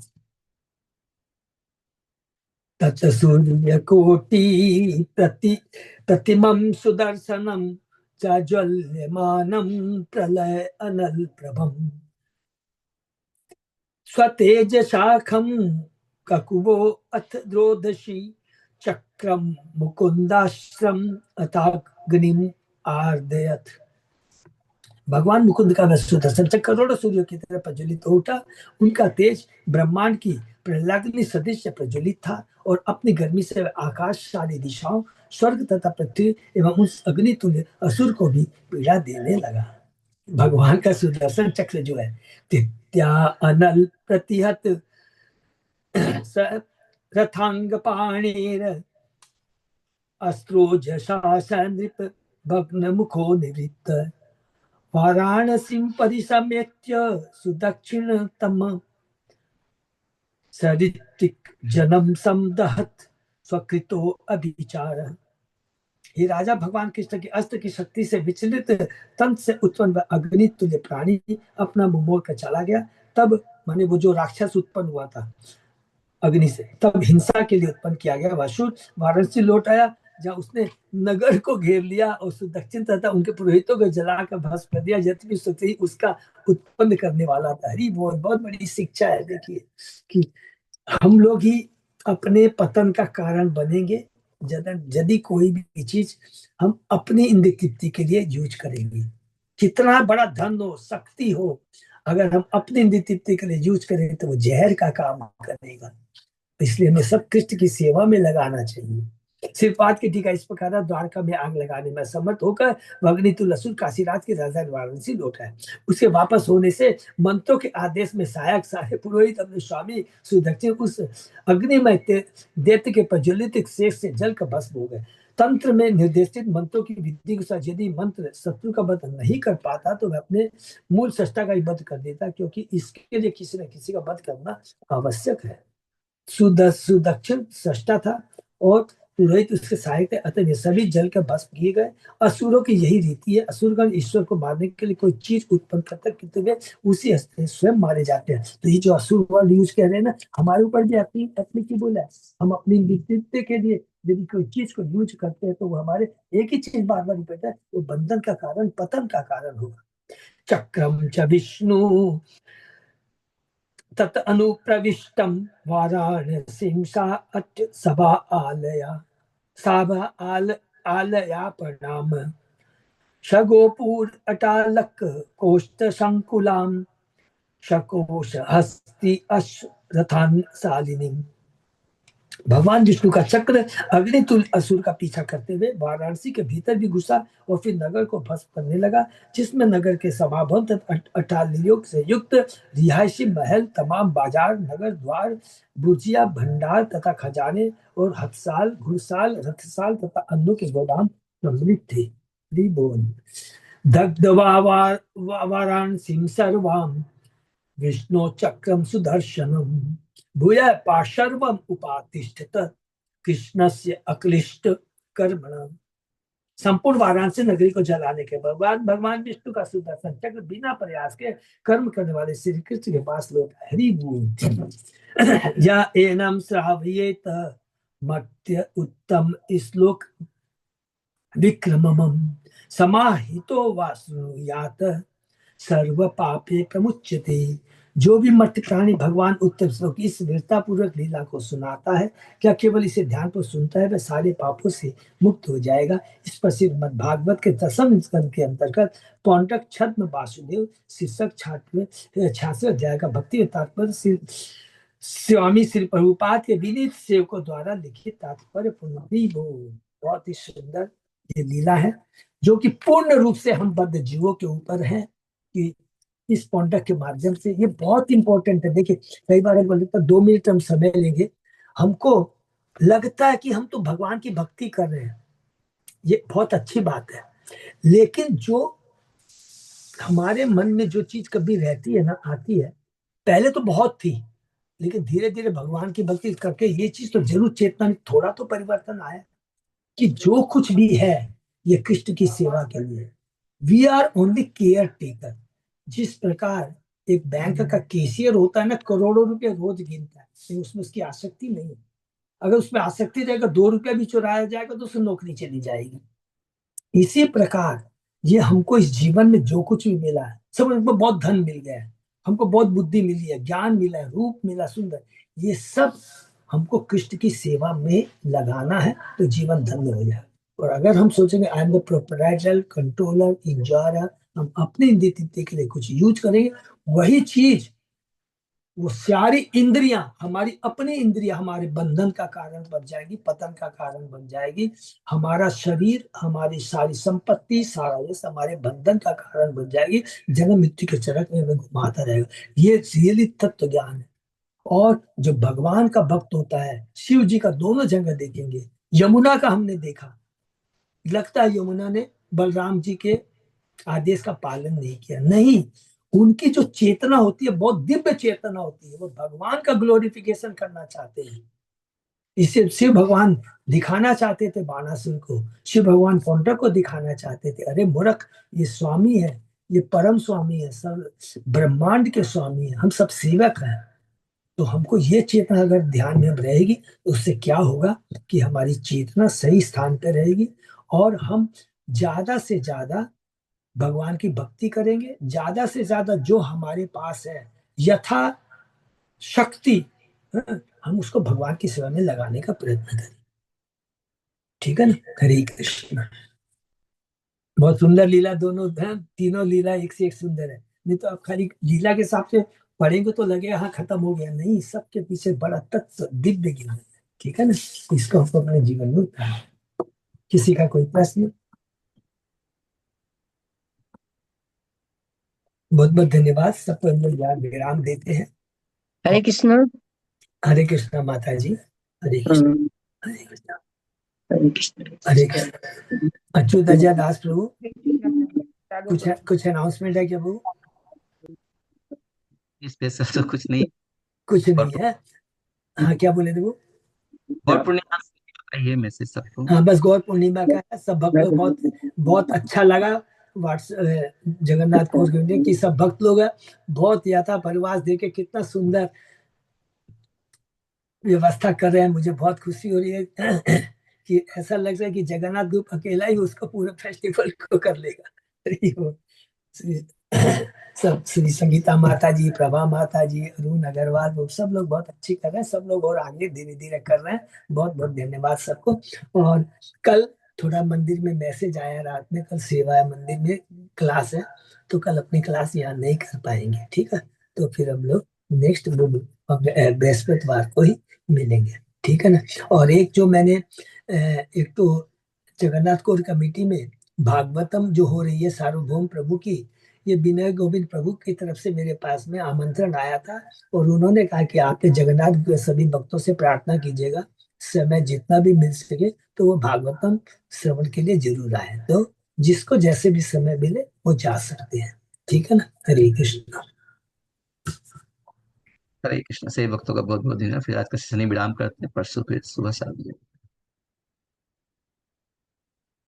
तत्सूर्यकोटि प्रतिमं सुदर्शनं चाज्वल्यमानं प्रलय अनल प्रभम स्वतेजशाखं ककुवो अथ द्रोदशी चक्रम मुकुंदाश्रम अथाग्निम आर्दयत। भगवान मुकुंद का वह सुदर्शन चक्र करोड़ों सूर्यों की तरह प्रज्वलित हो उठा। उनका तेज ब्रह्मांड की प्रहलादनी सदृश प्रज्वलित था और अपनी गर्मी से आकाश सारी दिशाओं स्वर्ग तथा पृथ्वी एवं उस अग्नि तुल्य असुर को भी पीड़ा देने लगा। भगवान का सुदर्शन चक्र जो है, तित्या अनल प्रतिहत रथांग पाणिर अस्त्रोजशा नृप भग्न मुखो निवृत्त वाराणसी परिसमेत्य सुदक्षिणतम सरित्रिक जनम समदहत स्वकृतो अभिचार। ये राजा भगवान कृष्ण की अस्त्र की शक्ति से विचलित तंत्र से उत्पन्न अग्नि तुल्य प्राणी अपना मुंह मोड़ कर चला गया। तब माने वो जो राक्षस उत्पन्न हुआ था अग्नि से, तब हिंसा के लिए उत्पन्न किया गया वसुर वाराणसी लौट आया जहाँ उसने नगर को घेर लिया और दक्षिण तथा उनके पुरोहितों को जलाकर भस्म कर दिया। यद्यपि सुतरी उसका उत्पन्न करने वाला था। हरी बोल, बहुत बड़ी शिक्षा है। देखिए कि हम लोग ही अपने पतन का कारण बनेंगे यदि कोई भी चीज हम अपनी इंद्रिय तृप्ति के लिए यूज करेंगे। कितना बड़ा धन हो, शक्ति हो, अगर हम अपनी इंद्रिय तृप्ति के लिए यूज करें तो वो जहर का काम करेगा। इसलिए हमें सब कृष्ण की सेवा में लगाना चाहिए। सिर्फ बात की टीका इस प्रकार द्वारका में आग लगाने में समर्थ होकर अग्नितुल असुर काशीराज की राजधानी वाराणसी लौटा है। उसके वापस होने से मंत्रों के आदेश में सहायक सारे पुरोहित अपने स्वामी सुदक्षिण उस अग्निमय दैत्य के प्रज्वलित शेष से जल कर भस्म हो गए। तंत्र में निर्देशित मंत्रों की विधि के साथ यदि मंत्र शत्रु का वध नहीं कर पाता तो वह अपने मूल सृष्टा का ही वध कर देता, क्योंकि इसके लिए किसी न किसी का वध करना आवश्यक है। सुदक्षिण सृष्टा था और पुरोहित उसके सहायक थे, अतः ये सभी जल के भस्म किए गए। असुरों की यही रीति है, असुरगण ईश्वर को मारने के लिए कोई चीज उत्पन्न करते हैं, किंतु वे उसी हस्ते स्वयं मारे जाते हैं। तो ये जो असुर वर्ड यूज कर रहे हैं ना, हमारे ऊपर भी अपनी अपनी की बोला है। हम अपनी नेतृत्व के लिए यदि कोई चीज को यूज करते हैं तो वो हमारे एक ही चीज बार बार रिपीट है, वो बंधन का कारण, पतन का कारण होगा। चक्रम च विष्णु तत् अनुप्रविष्टम वाराणसीं सा सभा आलया, सभा आलया प्रणाम शगोपुर अटालक कोष्ठ संकुलाम शकोश हस्ति अश्रथान शालिनी। भगवान विष्णु का चक्र अग्नितुल असुर का पीछा करते हुए वाराणसी के भीतर भी घुसा और फिर नगर को भस्म करने लगा, जिसमें नगर के सभाभवन तथा अटालियों से युक्त रिहायशी महल, तमाम बाजार, नगर द्वार, बुर्जिया, भंडार तथा खजाने और हथसाल, घुड़साल, रथसाल तथा अन्नों के गोदाम सम्मिलित थे। बोल दग्धवा वाराणसीं सर्वाम विष्णु चक्रम सुदर्शनम भूय पाशर्वम उपातिष्ठत कृष्णस्य अक्लिष्ट कर्मण। संपूर्ण वाराणसी नगरी को जलाने के बाद भगवान विष्णु का सुदर्शन चक्र बिना प्रयास के कर्म करने वाले श्री कृष्ण के पास लौटा। हरि बोल। या एनम श्रावयेत मर्त्य उत्तम श्लोक विक्रमम समाहितो वासुयात सर्व पापे प्रमुच्यते। जो भी मर्त्य प्राणी भगवान उत्तम श्लोक इस वीरता पूर्वक लीला को सुनाता है, क्या केवल इसे ध्यान पर सुनता है, वह सारे पापों से मुक्त हो जाएगा। इस पर श्रीमद् भागवत के 10वें स्कंद के अंतर्गत पौंड्रक छद्म वासुदेव शीर्षक 66 अध्याय का भक्ति तात्पर्य स्वामी श्री प्रभुपाद के विनीत सेवकों द्वारा लिखित तात्पर्य पूर्ण। बहुत ही सुंदर ये लीला है, जो कि पूर्ण रूप से हम बद्ध जीवों के ऊपर है कि इस पौंडक के माध्यम से। ये बहुत इंपॉर्टेंट है। देखिए, कई बार हम बोलते 2 मिनट हम समय लेंगे, हमको लगता है कि हम तो भगवान की भक्ति कर रहे हैं, ये बहुत अच्छी बात है। लेकिन जो हमारे मन में जो चीज कभी रहती है ना, आती है, पहले तो बहुत थी, लेकिन धीरे धीरे भगवान की भक्ति करके ये चीज तो जरूर चेतना में थोड़ा तो परिवर्तन आया कि जो कुछ भी है ये कृष्ण की सेवा के लिए। We are only caretaker. जिस प्रकार एक बैंक का कैशियर होता है ना, करोड़ों रुपए रोज गिनता है, लेकिन उसमें उसकी आसक्ति नहीं है। अगर उसमें आसक्ति रहेगा, 2 रुपया भी चुराया जाएगा तो उससे नौकरी चली जाएगी। इसी प्रकार ये हमको इस जीवन में जो कुछ भी मिला है, सब हमको बहुत धन मिल गया है, हमको बहुत बुद्धि मिली है, ज्ञान मिला है, रूप मिला सुंदर, ये सब हमको कृष्ण की सेवा में लगाना है तो जीवन धन्य हो जाए। और अगर हम सोचेंगे आई am the proprietor controller enjoyer, हम अपने नेतृत्व के लिए कुछ यूज करेंगे, वही चीज वो सारी इंद्रियां, हमारी अपनी इंद्रियां हमारे बंधन का कारण बन जाएगी, पतन का कारण बन जाएगी। हमारा शरीर, हमारी सारी संपत्ति, सारा यश हमारे बंधन का कारण बन जाएगी, जन्म मृत्यु के चरक में हमें घुमाता रहेगा। ये रियली तत्व ज्ञान है। और जो भगवान का भक्त होता है, शिव जी का दोनों जगह देखेंगे, यमुना का हमने देखा, लगता है यमुना ने बलराम जी के आदेश का पालन नहीं किया, नहीं, उनकी जो चेतना होती है बहुत दिव्य चेतना होती है, वो भगवान का ग्लोरिफिकेशन करना चाहते हैं। इसे शिव भगवान दिखाना चाहते थे बाणासुर को, शिव भगवान पौंड्रक को दिखाना चाहते थे, अरे मूर्ख, ये स्वामी है, ये परम स्वामी है, सब ब्रह्मांड के स्वामी है, हम सब सेवक हैं। तो हमको ये चेतना अगर ध्यान में रहेगी तो उससे क्या होगा कि हमारी चेतना सही स्थान पर रहेगी और हम ज्यादा से ज्यादा भगवान की भक्ति करेंगे, ज्यादा से ज्यादा जो हमारे पास है यथा शक्ति, हम उसको भगवान की सेवा में लगाने का प्रयत्न करें। ठीक है ना। हरे कृष्ण। बहुत सुंदर लीला दोनों है, तीनों लीला एक से एक सुंदर है। नहीं तो आप खाली लीला के हिसाब से पढ़ेंगे तो लगेगा हाँ खत्म हो गया, नहीं, सबके पीछे बड़ा तत्व दिव्य ज्ञान है। ठीक है ना। इसको हमको अपने जीवन में उतारना है। किसी का कोई प्रश्न? बहुत बहुत धन्यवाद। सबको हम लोग यहाँ विराम देते हैं। हरे कृष्ण। हरे कृष्णा माता जी। हरे कृष्ण। हरे कृष्ण। हरे कृष्ण। हरे कृष्ण। अच्युत अजय दास प्रभु, कुछ अनाउंसमेंट है क्या प्रभु? स्पेशल तो कुछ नहीं। कुछ नहीं है। हाँ, क्या बोले थे वो? और पुण्य ये मैसेज सबको। हाँ बस गौर पूर्णिमा का है, सब भक्त लोग बहुत बहुत अच्छा लगा। जगन्नाथ कौर की सब भक्त लोग है, बहुत यात्रा परिवार देखे कितना सुंदर व्यवस्था कर रहे हैं। मुझे बहुत खुशी हो रही है कि ऐसा लग रहा है कि जगन्नाथ ग्रुप अकेला ही उसको पूरे फेस्टिवल को कर लेगा। हरि बोल। श्री- सब श्री संगीता माता जी, प्रभा माता जी, अरुण अग्रवाल, वो सब लोग बहुत अच्छी कर रहे हैं, सब लोग और आगे धीरे धीरे कर रहे हैं। बहुत बहुत धन्यवाद सबको। और कल थोड़ा मंदिर में मैसेज आया रात में, कल सेवा है मंदिर में, क्लास है, तो कल अपनी क्लास यहाँ नहीं कर पाएंगे, ठीक है। तो फिर हम लोग नेक्स्ट बृहस्पतिवार को ही मिलेंगे, ठीक है ना। और एक जो मैंने एक तो जगन्नाथ कौर कमेटी में भागवतम जो हो रही है सार्वभौम प्रभु की, ये विनय गोविंद प्रभु की तरफ से मेरे पास में आमंत्रण आया था, और उन्होंने कहा कि आपके जगन्नाथ के सभी भक्तों से प्रार्थना कीजिएगा, समय जितना भी मिल सके तो वो भागवतम श्रवण के लिए जरूर आए। तो जिसको जैसे भी समय मिले वो जा सकते हैं, ठीक है ना। हरे कृष्ण। हरे कृष्ण। सही भक्तों का बहुत बहुत धन्यवाद। फिर आज का सेशन ही विराम करते हैं, परसों फिर सुबह 7 बजे।